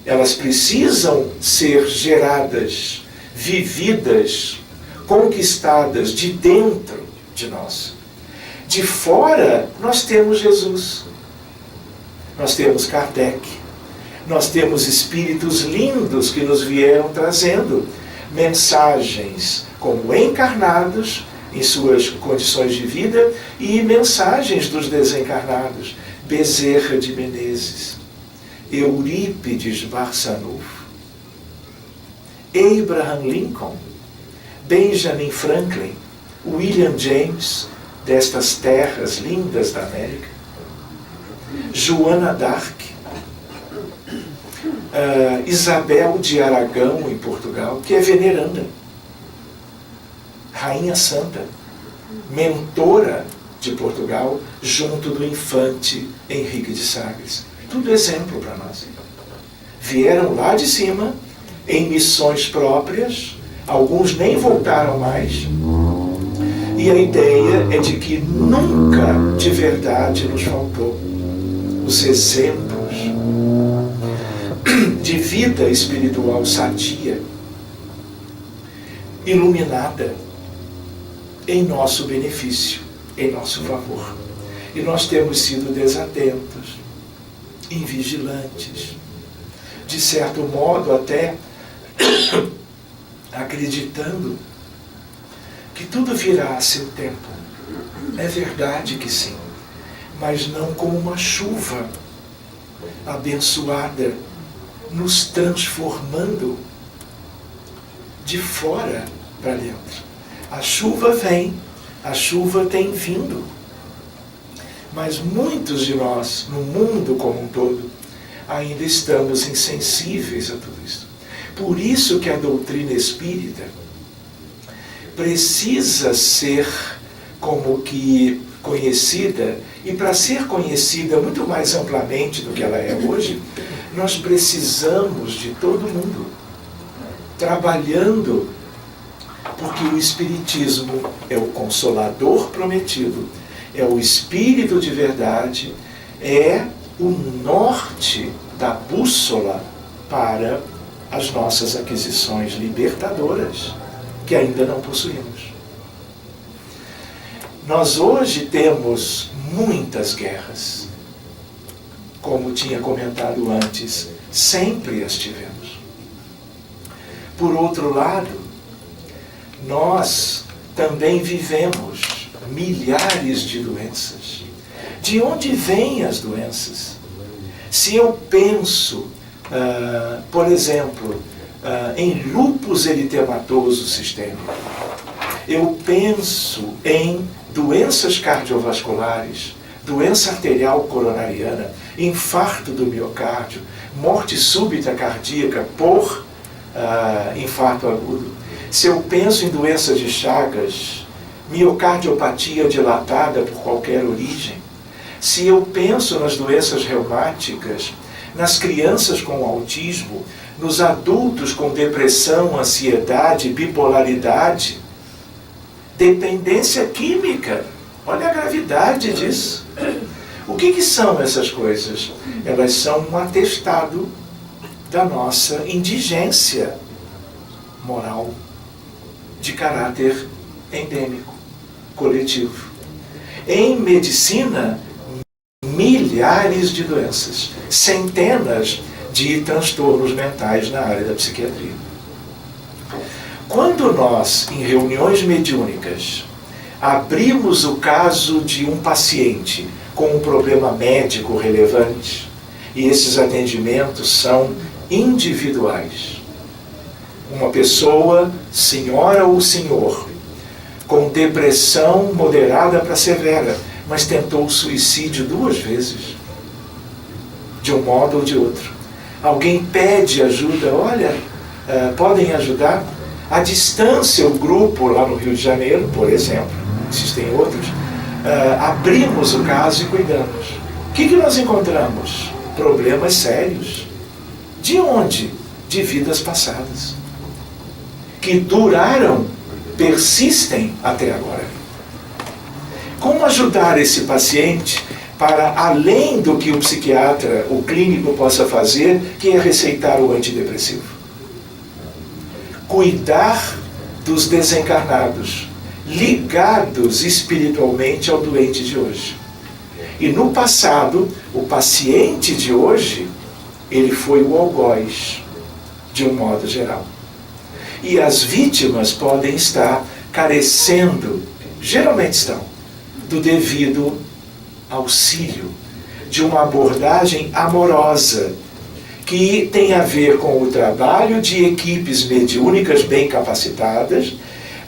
Elas precisam ser geradas, vividas, conquistadas de dentro de nós. De fora, nós temos Jesus. Nós temos Kardec. Nós temos espíritos lindos que nos vieram trazendo mensagens como encarnados em suas condições de vida e mensagens dos desencarnados. Bezerra de Menezes, Eurípides Barçanufo, Abraham Lincoln, Benjamin Franklin, William James, destas terras lindas da América, Joana d'Arc, Isabel de Aragão, em Portugal, que é veneranda, Rainha Santa, mentora de Portugal, junto do infante Henrique de Sagres. Tudo exemplo para nós. Vieram lá de cima, em missões próprias, alguns nem voltaram mais, e a ideia é de que nunca de verdade nos faltou os exemplos de vida espiritual sadia, iluminada, em nosso benefício, em nosso favor. E nós temos sido desatentos, invigilantes, de certo modo até acreditando que tudo virá a seu tempo. É verdade que sim, mas não como uma chuva abençoada, nos transformando de fora para dentro. A chuva vem, a chuva tem vindo, mas muitos de nós, no mundo como um todo, ainda estamos insensíveis a tudo isso. Por isso que a doutrina espírita precisa ser como que conhecida, e para ser conhecida muito mais amplamente do que ela é hoje, nós precisamos de todo mundo trabalhando, porque o Espiritismo é o Consolador prometido, é o Espírito de verdade, é o norte da bússola para as nossas aquisições libertadoras, que ainda não possuímos. Nós hoje temos muitas guerras, como tinha comentado antes, sempre as tivemos. Por outro lado, nós também vivemos milhares de doenças. De onde vêm as doenças? Se eu penso, por exemplo, em lúpus eritematoso sistêmico, eu penso em doenças cardiovasculares, doença arterial coronariana, infarto do miocárdio, morte súbita cardíaca por infarto agudo. Se eu penso em doenças de Chagas, miocardiopatia dilatada por qualquer origem, se eu penso nas doenças reumáticas, nas crianças com autismo, nos adultos com depressão, ansiedade, bipolaridade, dependência química, olha a gravidade disso. O que são essas coisas? Elas são um atestado da nossa indigência moral, de caráter endêmico, coletivo. Em medicina, milhares de doenças, centenas de transtornos mentais na área da psiquiatria. Quando nós, em reuniões mediúnicas, abrimos o caso de um paciente com um problema médico relevante, e esses atendimentos são individuais. Uma pessoa, senhora ou senhor, com depressão moderada para severa, mas tentou suicídio 2 vezes, de um modo ou de outro. Alguém pede ajuda, olha, podem ajudar? À distância, o grupo lá no Rio de Janeiro, por exemplo, existem outros, abrimos o caso e cuidamos. O que nós encontramos? Problemas sérios. De onde? De vidas passadas. Que duraram, persistem até agora. Como ajudar esse paciente para além do que o psiquiatra, o clínico possa fazer, que é receitar o antidepressivo? Cuidar dos desencarnados, ligados espiritualmente ao doente de hoje. E no passado, o paciente de hoje, ele foi o algoz, de um modo geral. E as vítimas podem estar carecendo, geralmente estão, do devido auxílio, de uma abordagem amorosa, que tem a ver com o trabalho de equipes mediúnicas bem capacitadas,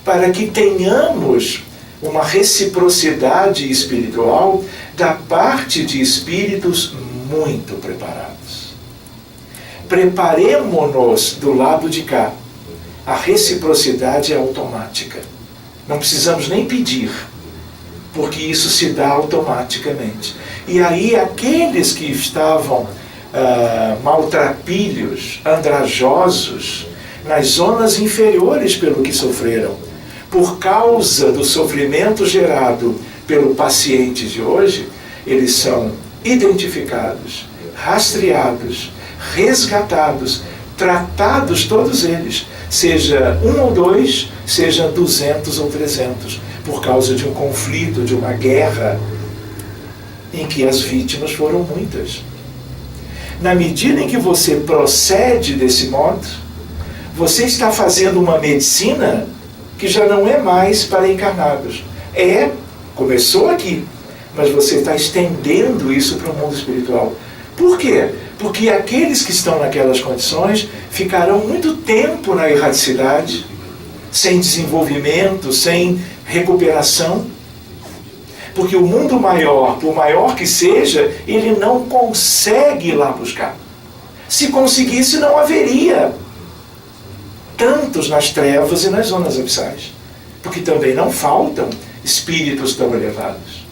para que tenhamos uma reciprocidade espiritual da parte de espíritos muito preparados. Preparemo-nos do lado de cá. A reciprocidade é automática. Não precisamos nem pedir, porque isso se dá automaticamente. E aí aqueles que estavam maltrapilhos, andrajosos, nas zonas inferiores pelo que sofreram, por causa do sofrimento gerado pelo paciente de hoje, eles são identificados, rastreados, resgatados, tratados todos eles, seja 1 ou 2, seja 200 ou 300, por causa de um conflito, de uma guerra, em que as vítimas foram muitas. Na medida em que você procede desse modo, você está fazendo uma medicina que já não é mais para encarnados. Começou aqui, mas você está estendendo isso para o mundo espiritual. Por quê? Porque aqueles que estão naquelas condições ficarão muito tempo na erraticidade, sem desenvolvimento, sem recuperação. Porque o mundo maior, por maior que seja, ele não consegue ir lá buscar. Se conseguisse, não haveria tantos nas trevas e nas zonas abissais. Porque também não faltam espíritos tão elevados.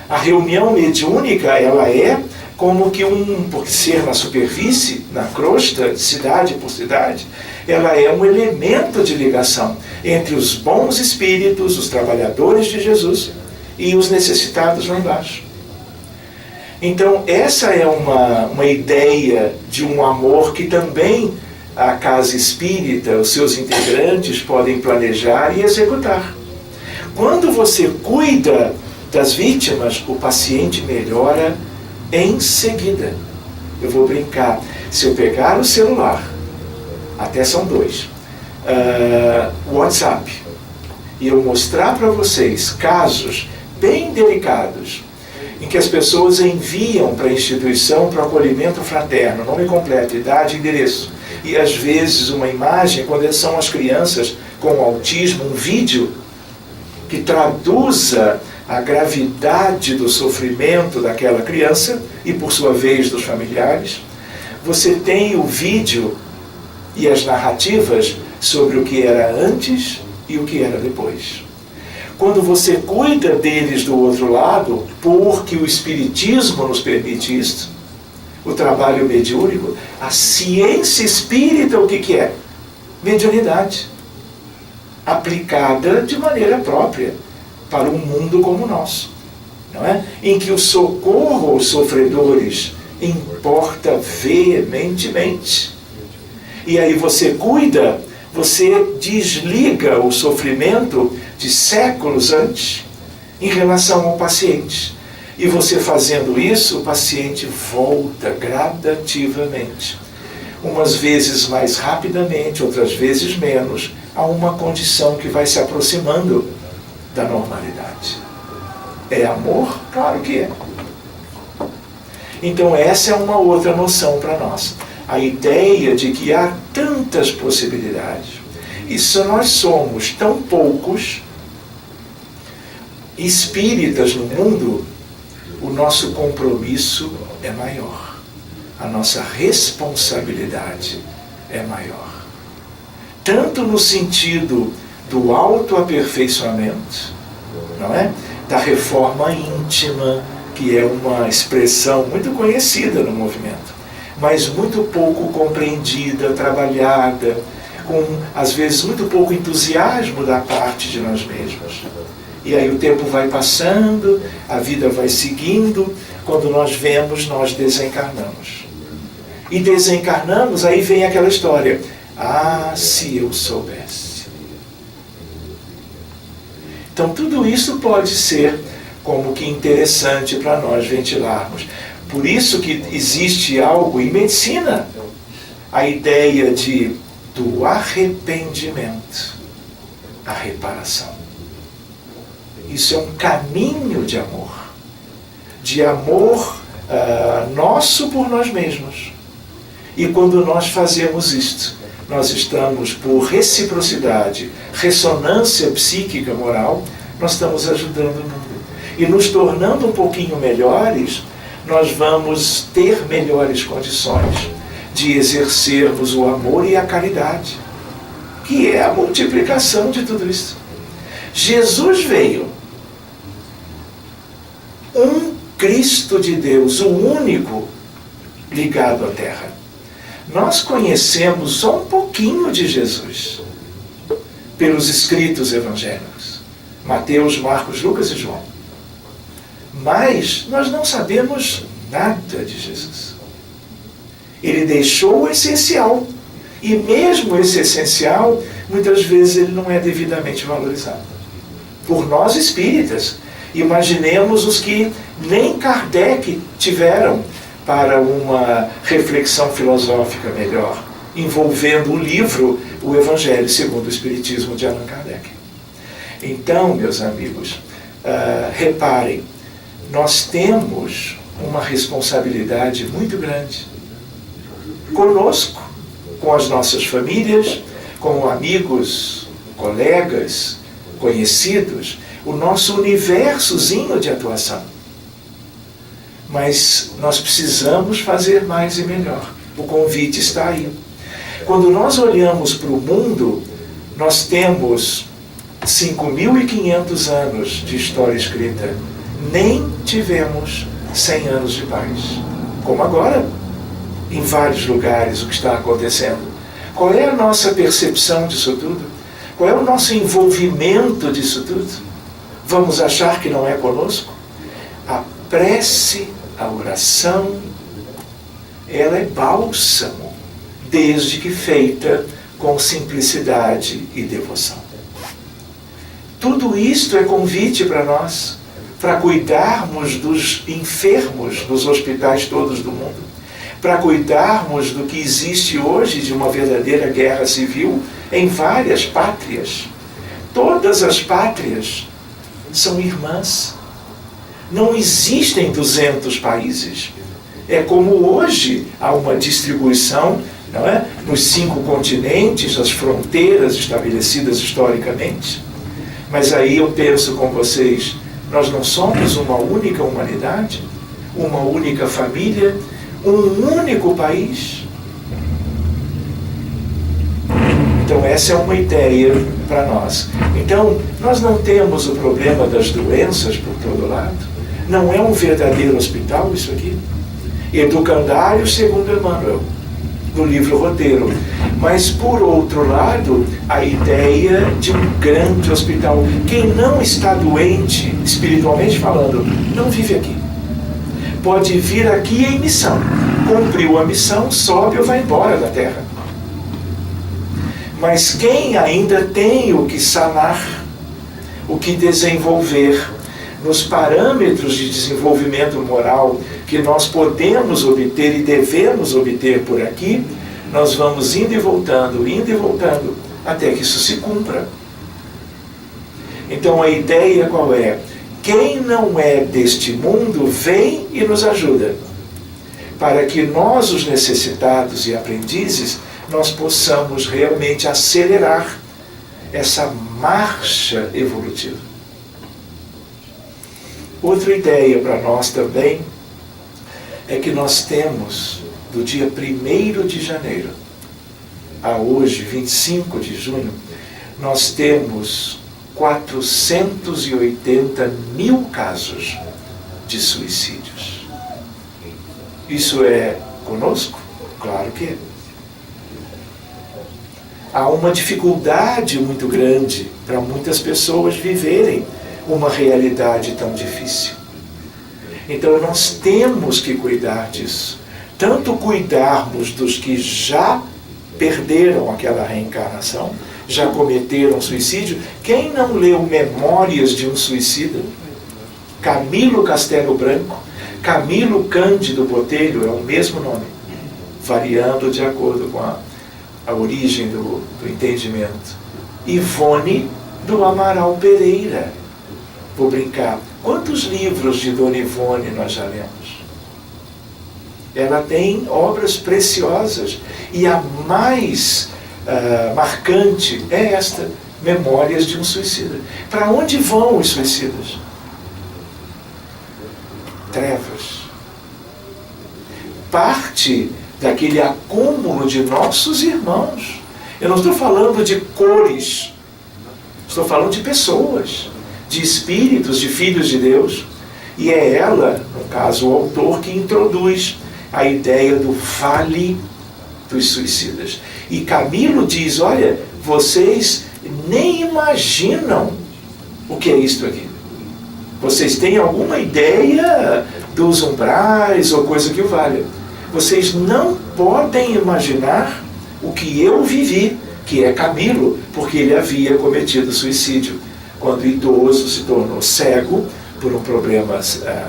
A reunião mediúnica, ela é como que por ser na superfície, na crosta, cidade por cidade, ela é um elemento de ligação entre os bons espíritos, os trabalhadores de Jesus, e os necessitados lá embaixo. Então, essa é uma ideia de um amor que também a casa espírita, os seus integrantes podem planejar e executar. Quando você cuida das vítimas, o paciente melhora em seguida. Eu vou brincar. Se eu pegar o celular, até são 2, WhatsApp, e eu mostrar para vocês casos bem delicados, em que as pessoas enviam para a instituição para o acolhimento fraterno, nome completo, idade e endereço, e às vezes uma imagem, quando são as crianças com autismo, um vídeo que traduza a gravidade do sofrimento daquela criança e, por sua vez, dos familiares. Você tem o vídeo e as narrativas sobre o que era antes e o que era depois. Quando você cuida deles do outro lado, porque o Espiritismo nos permite isto, o trabalho mediúnico, a ciência espírita, o que é? Mediunidade. Aplicada de maneira própria para um mundo como o nosso, não é? Em que o socorro aos sofredores importa veementemente. E aí você cuida Você desliga o sofrimento de séculos antes em relação ao paciente. E você fazendo isso, o paciente volta gradativamente. Umas vezes mais rapidamente, outras vezes menos, a uma condição que vai se aproximando da normalidade. É amor? Claro que é. Então essa é uma outra noção para nós. A ideia de que há tantas possibilidades. E se nós somos tão poucos espíritas no mundo, o nosso compromisso é maior. A nossa responsabilidade é maior. Tanto no sentido do autoaperfeiçoamento, não é? Da reforma íntima, que é uma expressão muito conhecida no movimento, mas muito pouco compreendida, trabalhada, com, às vezes, muito pouco entusiasmo da parte de nós mesmos. E aí o tempo vai passando, a vida vai seguindo, quando nós vemos, nós desencarnamos. E desencarnamos, aí vem aquela história. Ah, se eu soubesse. Então tudo isso pode ser como que interessante para nós ventilarmos. Por isso que existe algo em medicina, a ideia do arrependimento, a reparação. Isso é um caminho de amor nosso por nós mesmos. E quando nós fazemos isto, nós estamos, por reciprocidade, ressonância psíquica moral, nós estamos ajudando o mundo. E nos tornando um pouquinho melhores, nós vamos ter melhores condições de exercermos o amor e a caridade, que é a multiplicação de tudo isso. Jesus veio, um Cristo de Deus, o único ligado à Terra. Nós conhecemos só um pouquinho de Jesus pelos escritos evangélicos, Mateus, Marcos, Lucas e João. Mas nós não sabemos nada de Jesus. Ele deixou o essencial. E mesmo esse essencial, muitas vezes ele não é devidamente valorizado. Por nós espíritas, imaginemos os que nem Kardec tiveram para uma reflexão filosófica melhor, envolvendo o livro O Evangelho segundo o Espiritismo de Allan Kardec. Então, meus amigos, reparem, nós temos uma responsabilidade muito grande conosco, com as nossas famílias, com amigos, colegas, conhecidos, o nosso universozinho de atuação. Mas nós precisamos fazer mais e melhor. O convite está aí. Quando nós olhamos para o mundo, nós temos 5.500 anos de história escrita. Nem tivemos 100 anos de paz. Como agora, em vários lugares, o que está acontecendo. Qual é a nossa percepção disso tudo? Qual é o nosso envolvimento disso tudo? Vamos achar que não é conosco? A prece, a oração, ela é bálsamo, desde que feita com simplicidade e devoção. Tudo isto é convite para nós, para cuidarmos dos enfermos nos hospitais todos do mundo, para cuidarmos do que existe hoje de uma verdadeira guerra civil em várias pátrias. Todas as pátrias são irmãs. Não existem 200 países. É como hoje há uma distribuição, não é? Nos 5 continentes, as fronteiras estabelecidas historicamente. Mas aí eu penso com vocês, nós não somos uma única humanidade, uma única família, um único país? Então essa é uma ideia para nós. Então, nós não temos o problema das doenças por todo lado. Não é um verdadeiro hospital isso aqui. Educandário segundo Emmanuel, no livro Roteiro. Mas, por outro lado, a ideia de um grande hospital. Quem não está doente, espiritualmente falando, não vive aqui. Pode vir aqui em missão. Cumpriu a missão, sobe ou vai embora da Terra. Mas quem ainda tem o que sanar, o que desenvolver, nos parâmetros de desenvolvimento moral que nós podemos obter e devemos obter por aqui, nós vamos indo e voltando, até que isso se cumpra. Então a ideia qual é? Quem não é deste mundo vem e nos ajuda, para que nós, os necessitados e aprendizes, nós possamos realmente acelerar essa marcha evolutiva. Outra ideia para nós também é que nós temos, do dia 1º de janeiro a hoje, 25 de junho, nós temos 480 mil casos de suicídios. Isso é conosco? Claro que é. Há uma dificuldade muito grande para muitas pessoas viverem uma realidade tão difícil. Então nós temos que cuidar disso. Tanto cuidarmos dos que já perderam aquela reencarnação, já cometeram suicídio. Quem não leu Memórias de um Suicida? Camilo Castelo Branco, Camilo Cândido Botelho, é o mesmo nome, variando de acordo com a origem do entendimento. Ivone do Amaral Pereira. Vou brincar. Quantos livros de Dona Ivone nós já lemos? Ela tem obras preciosas. E a mais marcante é esta, Memórias de um Suicida. Para onde vão os suicidas? Trevas. Parte daquele acúmulo de nossos irmãos. Eu não estou falando de cores, estou falando de pessoas, de espíritos, de filhos de Deus. E é ela, no caso o autor, que introduz a ideia do vale dos suicidas. E Camilo diz, olha, vocês nem imaginam o que é isto aqui. Vocês têm alguma ideia dos umbrais ou coisa que o valha. Vocês não podem imaginar o que eu vivi, que é Camilo, porque ele havia cometido suicídio. Quando idoso se tornou cego por um problema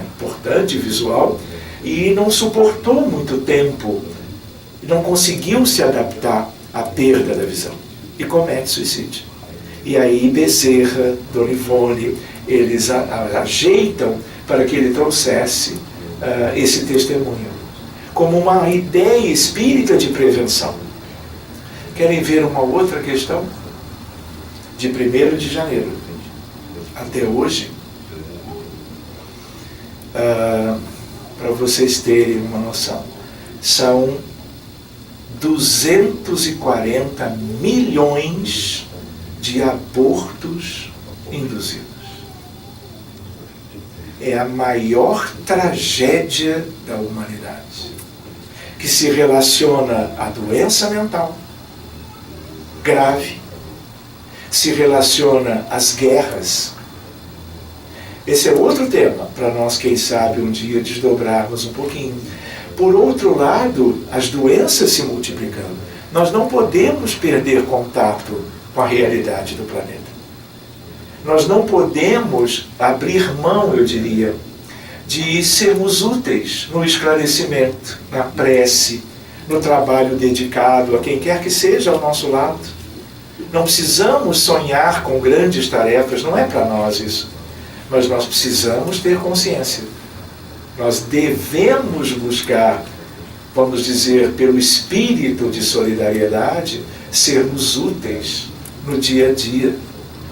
importante visual e não suportou muito tempo, não conseguiu se adaptar à perda da visão e comete suicídio. E aí Bezerra, Dona Ivone, eles ajeitam para que ele trouxesse esse testemunho como uma ideia espírita de prevenção. Querem ver uma outra questão? De 1º de janeiro até hoje, para vocês terem uma noção, são 240 milhões de abortos induzidos. É a maior tragédia da humanidade, que se relaciona à doença mental grave, se relaciona às guerras. Esse é outro tema para nós, quem sabe, um dia desdobrarmos um pouquinho. Por outro lado, as doenças se multiplicando. Nós não podemos perder contato com a realidade do planeta. Nós não podemos abrir mão, eu diria, de sermos úteis no esclarecimento, na prece, no trabalho dedicado a quem quer que seja ao nosso lado. Não precisamos sonhar com grandes tarefas, não é para nós isso. Mas nós precisamos ter consciência. Nós devemos buscar, vamos dizer, pelo espírito de solidariedade, sermos úteis no dia a dia.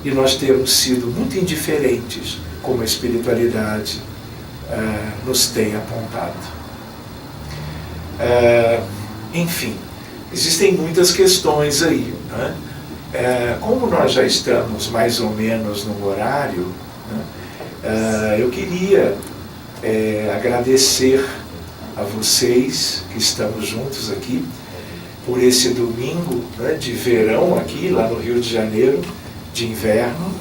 E nós temos sido muito indiferentes como a espiritualidade nos tem apontado. Enfim, existem muitas questões aí, né? Como nós já estamos mais ou menos no horário, né, eu queria agradecer a vocês que estamos juntos aqui por esse domingo, né, de verão aqui, lá no Rio de Janeiro, de inverno.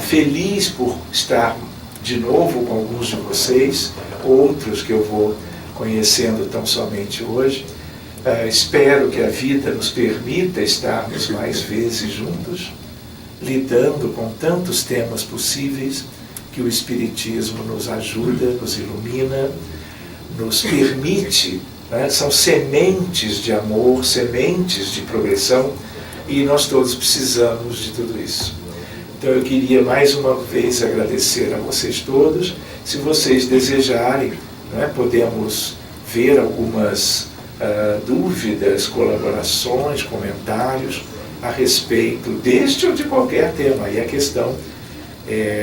Feliz por estar de novo com alguns de vocês, outros que eu vou conhecendo tão somente hoje. Espero que a vida nos permita estarmos mais vezes juntos, lidando com tantos temas possíveis, que o Espiritismo nos ajuda, nos ilumina, nos permite, né? São sementes de amor, sementes de progressão, e nós todos precisamos de tudo isso. Então eu queria mais uma vez agradecer a vocês todos. Se vocês desejarem, né, podemos ver algumas dúvidas, colaborações, comentários a respeito deste ou de qualquer tema. E a questão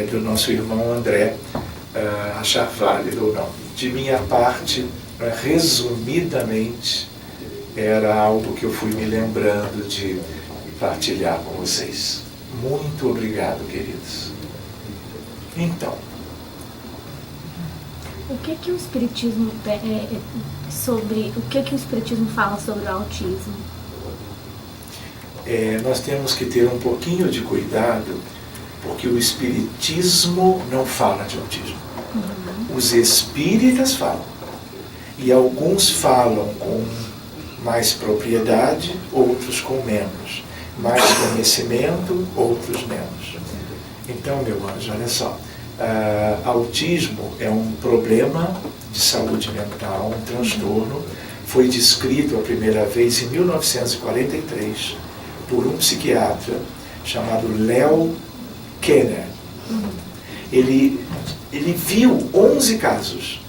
do nosso irmão André achar válido ou não. De minha parte, resumidamente, era algo que eu fui me lembrando de partilhar com vocês. Muito obrigado, queridos. Então, o que o Espiritismo o que o Espiritismo fala sobre o autismo? Nós temos que ter um pouquinho de cuidado, porque o Espiritismo não fala de autismo. Os espíritas falam. E alguns falam com mais propriedade, outros com menos. Mais conhecimento, outros menos. Então, meu anjo, olha só. Autismo é um problema de saúde mental, um transtorno. Foi descrito a primeira vez em 1943 por um psiquiatra chamado Leo Kanner. Ele viu 11 casos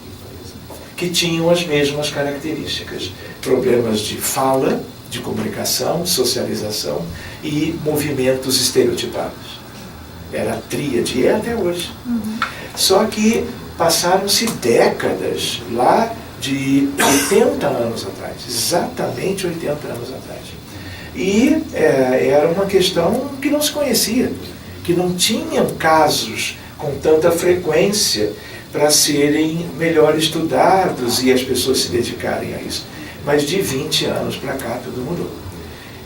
que tinham as mesmas características. Problemas de fala, de comunicação, socialização e movimentos estereotipados. Era a tríade, e é até hoje. Só que passaram-se décadas, lá de 80 anos atrás, exatamente 80 anos atrás. E era uma questão que não se conhecia, que não tinham casos com tanta frequência para serem melhor estudados e as pessoas se dedicarem a isso. Mas de 20 anos para cá tudo mudou.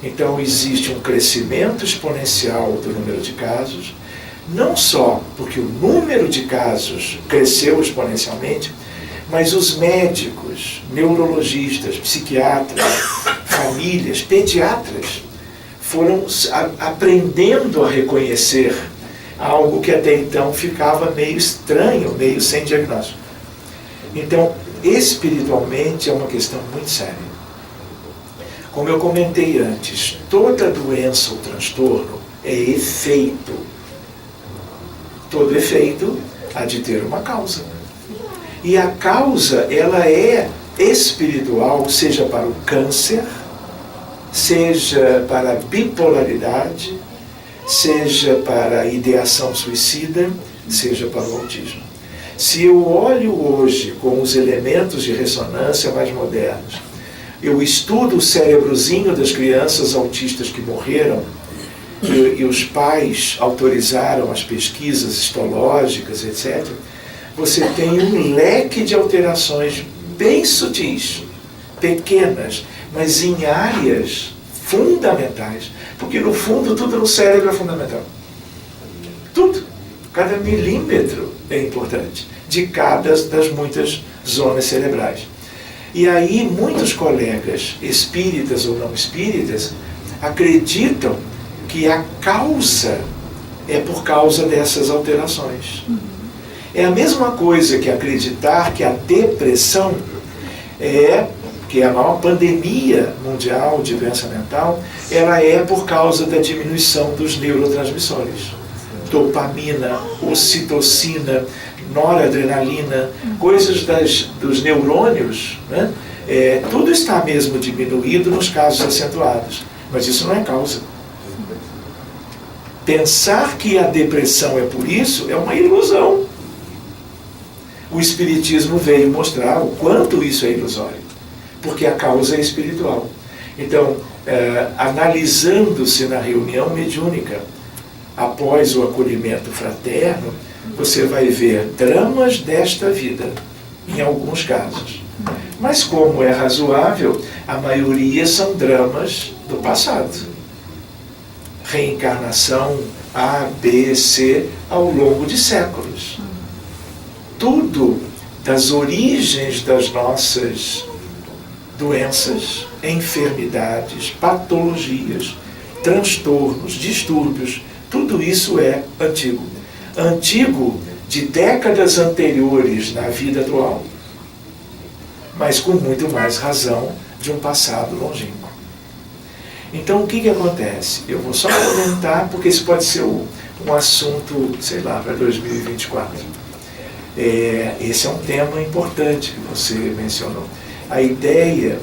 Então existe um crescimento exponencial do número de casos, não só porque o número de casos cresceu exponencialmente, mas os médicos, neurologistas, psiquiatras, famílias, pediatras, foram aprendendo a reconhecer algo que até então ficava meio estranho, meio sem diagnóstico. Então, espiritualmente é uma questão muito séria. Como eu comentei antes, toda doença ou transtorno é efeito. Todo efeito há de ter uma causa. E a causa, ela é espiritual, seja para o câncer, seja para a bipolaridade, seja para a ideação suicida, seja para o autismo. Se eu olho hoje com os elementos de ressonância mais modernos, eu estudo o cérebrozinho das crianças autistas que morreram, e os pais autorizaram as pesquisas histológicas, etc., você tem um leque de alterações bem sutis, pequenas, mas em áreas fundamentais, porque no fundo tudo no cérebro é fundamental. Tudo, cada milímetro é importante, de cada das muitas zonas cerebrais. E aí muitos colegas, espíritas ou não espíritas, acreditam que a causa é por causa dessas alterações. É a mesma coisa que acreditar que a depressão que é a maior pandemia mundial de doença mental, ela é por causa da diminuição dos neurotransmissores. Dopamina, ocitocina, noradrenalina, coisas dos neurônios, né? Tudo está mesmo diminuído nos casos acentuados, mas isso não é causa. Pensar que a depressão é por isso é uma ilusão. O Espiritismo veio mostrar o quanto isso é ilusório, porque a causa é espiritual. Então, analisando-se na reunião mediúnica, após o acolhimento fraterno, você vai ver dramas desta vida, em alguns casos. Mas como é razoável, a maioria são dramas do passado. Reencarnação A, B, C, ao longo de séculos. Tudo das origens das nossas doenças enfermidades, patologias, transtornos, distúrbios, tudo isso é antigo. Antigo de décadas anteriores na vida atual, mas com muito mais razão de um passado longínquo. Então o que acontece? Eu vou só comentar, porque isso pode ser um assunto, sei lá, para 2024. Esse é um tema importante que você mencionou. A ideia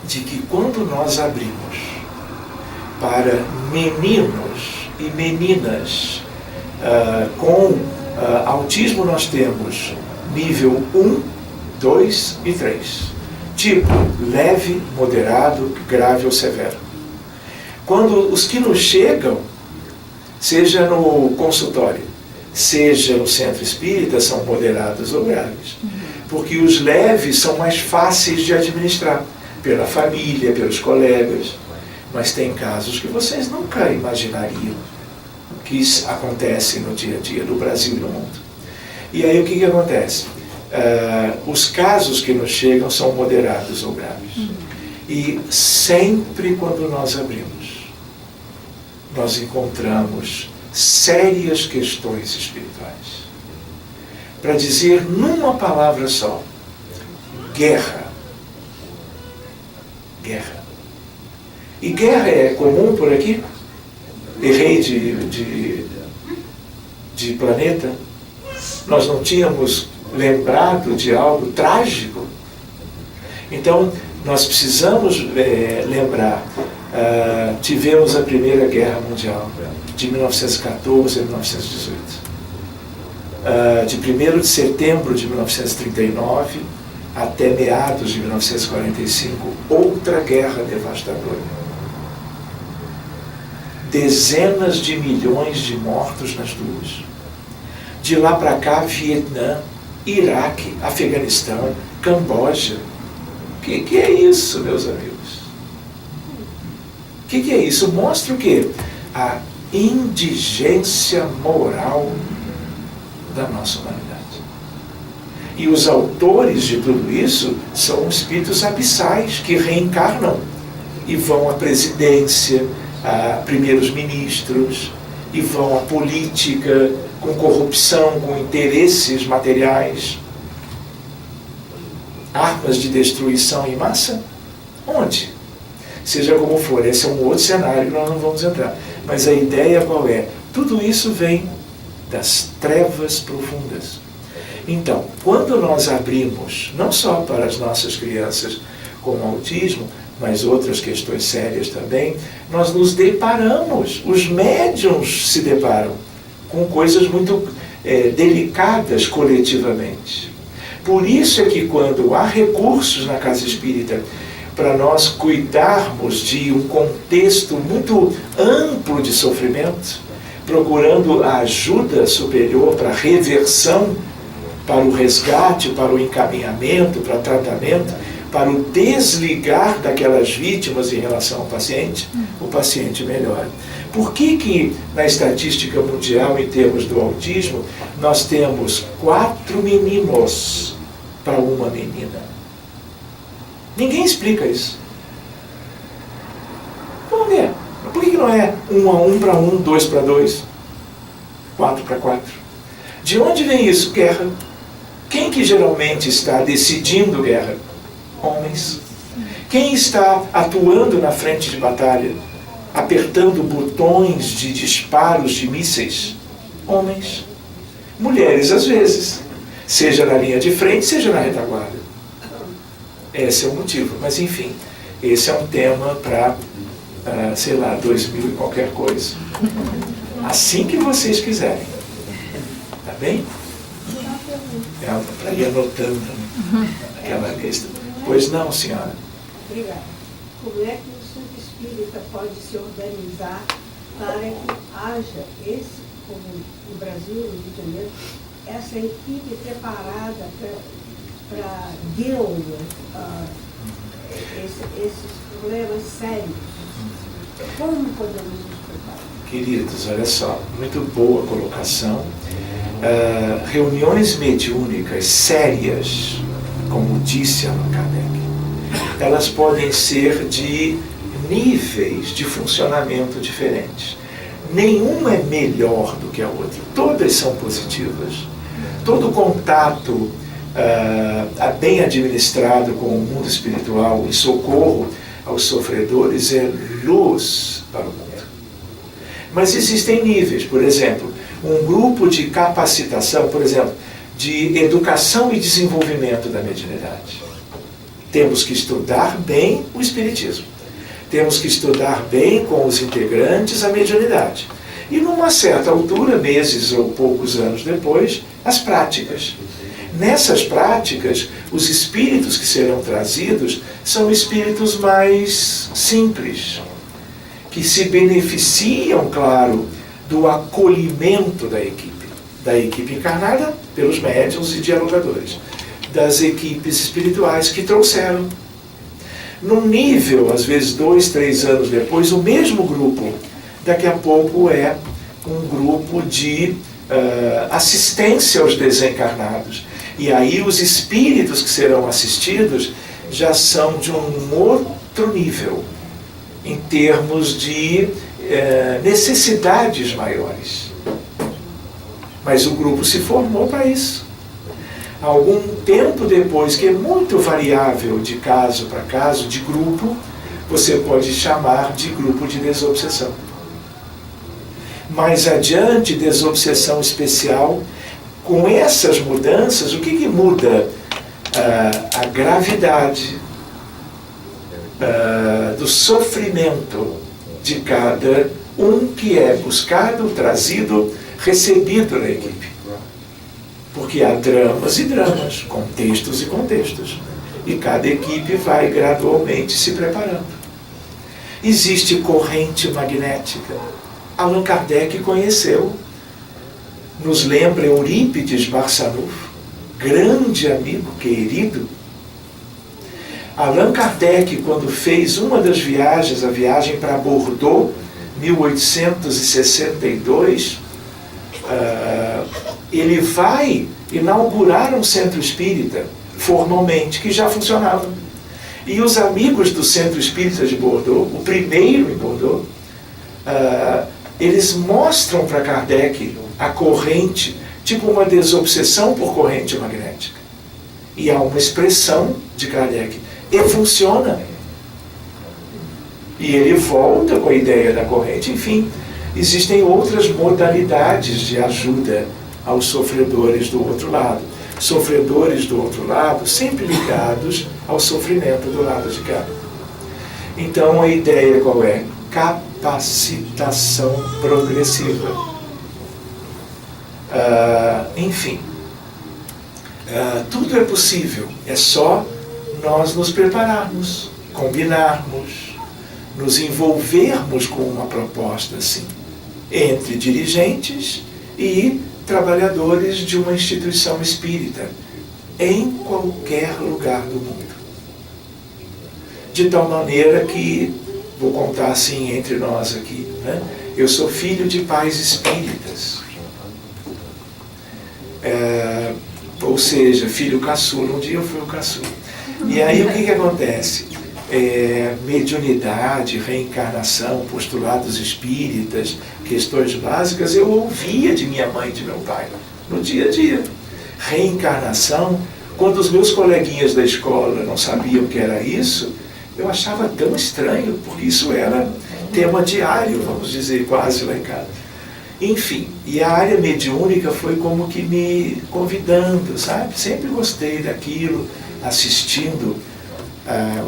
de que quando nós abrimos para meninos e meninas com autismo, nós temos nível 1, 2 e 3. Tipo leve, moderado, grave ou severo. Quando os que nos chegam, seja no consultório, seja no centro espírita, são moderados ou graves. Porque os leves são mais fáceis de administrar, pela família, pelos colegas. Mas tem casos que vocês nunca imaginariam que isso acontece no dia a dia, no Brasil e no mundo. E aí o que acontece? Os casos que nos chegam são moderados ou graves. E sempre quando nós abrimos, nós encontramos sérias questões espirituais. Para dizer numa palavra só, guerra. Guerra. E guerra é comum por aqui? Errei de planeta? Nós não tínhamos lembrado de algo trágico? Então, nós precisamos lembrar. Tivemos a Primeira Guerra Mundial, de 1914 a 1918. De 1º de setembro de 1939 até meados de 1945, outra guerra devastadora. Dezenas de milhões de mortos nas duas. De lá para cá, Vietnã, Iraque, Afeganistão, Camboja. O que é isso, meus amigos? O que é isso? Mostra o quê? A indigência moral da nossa humanidade. E os autores de tudo isso são espíritos abissais que reencarnam e vão à presidência, a primeiros ministros, e vão à política com corrupção, com interesses materiais, armas de destruição em massa. Onde? Seja como for, esse é um outro cenário que nós não vamos entrar. Mas a ideia qual é? Tudo isso vem das trevas profundas. Então, quando nós abrimos, não só para as nossas crianças com autismo, mas outras questões sérias também, nós nos deparamos, os médiuns se deparam com coisas muito delicadas coletivamente. Por isso é que quando há recursos na casa espírita para nós cuidarmos de um contexto muito amplo de sofrimento, procurando a ajuda superior para a reversão, para o resgate, para o encaminhamento, para o tratamento, para o desligar daquelas vítimas em relação ao paciente, o paciente melhora. Por que na estatística mundial, em termos do autismo, nós temos 4 meninos para uma menina? Ninguém explica isso. Por quê? Por que não é 1 a 1 para 1, 2 para 2, 4 para 4? De onde vem isso? Guerra. Quem que geralmente está decidindo guerra? Homens. Quem está atuando na frente de batalha, apertando botões de disparos de mísseis? Homens. Mulheres, às vezes. Seja na linha de frente, seja na retaguarda. Esse é o motivo. Mas, enfim, esse é um tema para, sei lá, 2000 e qualquer coisa. Assim que vocês quiserem. Tá bem? Para ir anotando aquela lista. Pois não, senhora? Obrigada. Como é que o centro espírita pode se organizar para que haja esse, como no Brasil, no Rio de Janeiro, essa equipe preparada para deal esses problemas sérios? Como podemos nos preparar? Queridos, olha só, muito boa colocação. Reuniões mediúnicas sérias, como disse Allan Kardec, elas podem ser de níveis de funcionamento diferentes. Nenhuma é melhor do que a outra, todas são positivas. Todo contato bem administrado com o mundo espiritual e socorro aos sofredores é luz para o mundo. Mas existem níveis, por exemplo, um grupo de capacitação, por exemplo, de educação e desenvolvimento da mediunidade. Temos que estudar bem o espiritismo. Temos que estudar bem com os integrantes a mediunidade. E numa certa altura, meses ou poucos anos depois, as práticas. Nessas práticas, os espíritos que serão trazidos são espíritos mais simples, que se beneficiam, claro, do acolhimento da equipe encarnada pelos médiuns e dialogadores, das equipes espirituais que trouxeram. Num nível, às vezes 2, 3 anos depois, o mesmo grupo, daqui a pouco é um grupo de assistência aos desencarnados. E aí os espíritos que serão assistidos já são de um outro nível, em termos de necessidades maiores. Mas o grupo se formou para isso. Algum tempo depois, que é muito variável de caso para caso, de grupo, você pode chamar de grupo de desobsessão. Mais adiante, desobsessão especial. Com essas mudanças, o que muda? A gravidade do sofrimento de cada um que é buscado, trazido, recebido na equipe. Porque há dramas e dramas, contextos e contextos. E cada equipe vai gradualmente se preparando. Existe corrente magnética. Allan Kardec conheceu. Nos lembra Eurípides Barçanufo, grande amigo, querido. Allan Kardec, quando fez uma das viagens, a viagem para Bordeaux, 1862, ele vai inaugurar um centro espírita, formalmente, que já funcionava. E os amigos do centro espírita de Bordeaux, o primeiro em Bordeaux, eles mostram para Kardec a corrente, tipo uma desobsessão por corrente magnética. E há uma expressão de Kardec, e funciona. E ele volta com a ideia da corrente. Enfim, existem outras modalidades de ajuda aos sofredores do outro lado. Sofredores do outro lado sempre ligados ao sofrimento do lado de cá. Então a ideia qual é? Capacitação progressiva. Enfim, tudo é possível, é só nós nos prepararmos, combinarmos, nos envolvermos com uma proposta assim, entre dirigentes e trabalhadores de uma instituição espírita, em qualquer lugar do mundo. De tal maneira que, vou contar assim entre nós aqui, né? Eu sou filho de pais espíritas. Ou seja, filho caçula. Um dia eu fui o caçula. E aí o que acontece? Mediunidade, reencarnação, postulados espíritas, questões básicas, eu ouvia de minha mãe e de meu pai, no dia a dia. Reencarnação, quando os meus coleguinhas da escola não sabiam o que era isso, eu achava tão estranho, porque isso era tema diário, vamos dizer, quase lá em casa. Enfim, e a área mediúnica foi como que me convidando, sabe? Sempre gostei daquilo, assistindo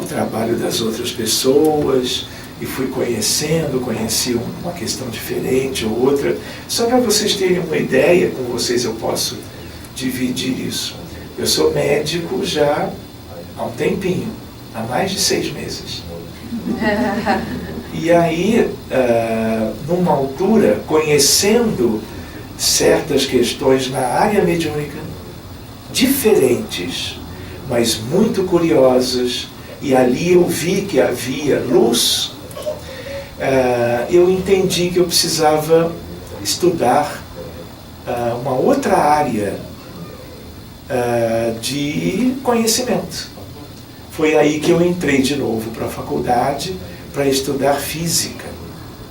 o trabalho das outras pessoas, e fui conheci uma questão diferente ou outra. Só para vocês terem uma ideia, com vocês eu posso dividir isso. Eu sou médico já há um tempinho, há mais de 6 meses. E aí, numa altura, conhecendo certas questões na área mediúnica, diferentes, mas muito curiosas, e ali eu vi que havia luz, eu entendi que eu precisava estudar uma outra área de conhecimento. foi aí que eu entrei de novo para a faculdade para estudar física.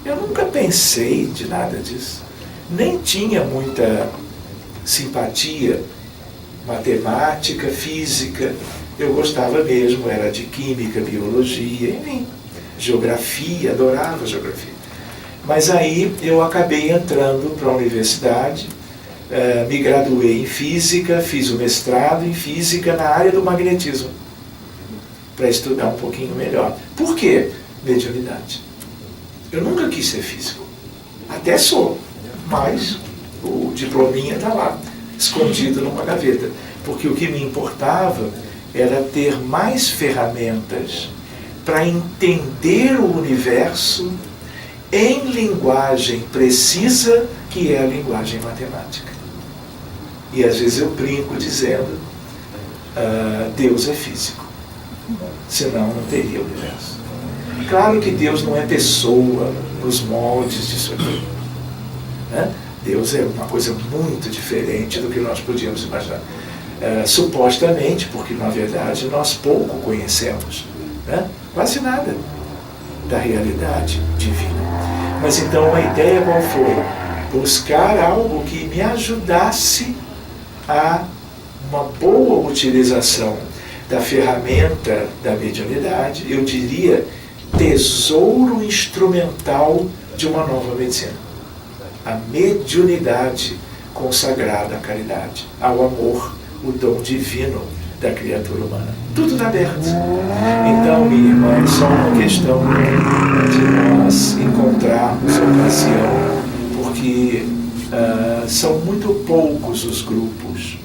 Eu nunca pensei de nada disso. Nem tinha muita simpatia, matemática, física. Eu gostava mesmo, era de química, biologia, enfim, geografia, adorava geografia. Mas aí eu acabei entrando para a universidade, me graduei em física, fiz o mestrado em física na área do magnetismo, para estudar um pouquinho melhor. Por quê? Mediunidade. Eu nunca quis ser físico. Até sou, mas o diplominha está lá, escondido numa gaveta. Porque o que me importava era ter mais ferramentas para entender o universo em linguagem precisa, que é a linguagem matemática. E às vezes eu brinco dizendo, Deus é físico, senão não teria universo. Claro que Deus não é pessoa nos moldes disso aqui, né? Deus é uma coisa muito diferente do que nós podíamos imaginar. Supostamente, porque na verdade nós pouco conhecemos, né? Quase nada da realidade divina. Mas então a ideia qual foi? Buscar algo que me ajudasse a uma boa utilização da ferramenta da mediunidade, eu diria tesouro instrumental de uma nova medicina. A mediunidade consagrada à caridade, ao amor, o dom divino da criatura humana. Tudo está aberto. Então, minha irmã, é só uma questão de nós encontrarmos ocasião, porque são muito poucos os grupos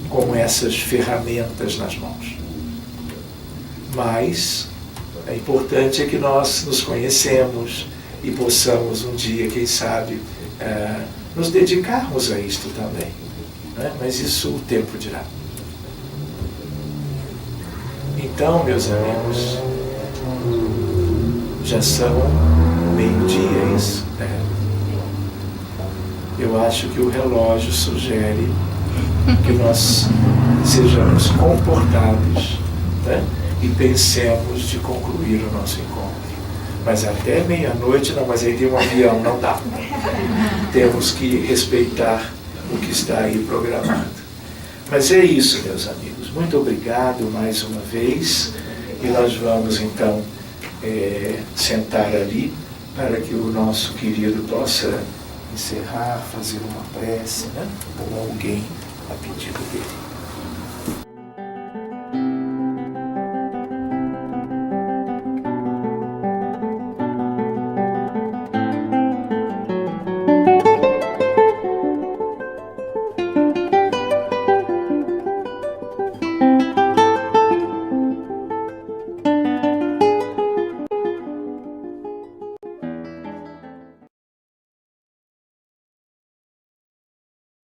com essas ferramentas nas mãos. Mas é importante que nós nos conhecemos e possamos um dia, quem sabe, nos dedicarmos a isto também, né? Mas isso o tempo dirá. Então, meus amigos, já são meio-dia, é isso? Eu acho que o relógio sugere que nós sejamos comportados, né? E pensemos de concluir o nosso encontro. Mas até meia-noite, não, mas aí tem um avião, não dá. Temos que respeitar o que está aí programado. Mas é isso, meus amigos. Muito obrigado mais uma vez. E nós vamos então sentar ali para que o nosso querido possa encerrar, fazer uma prece, né? Ou alguém a pedido dele.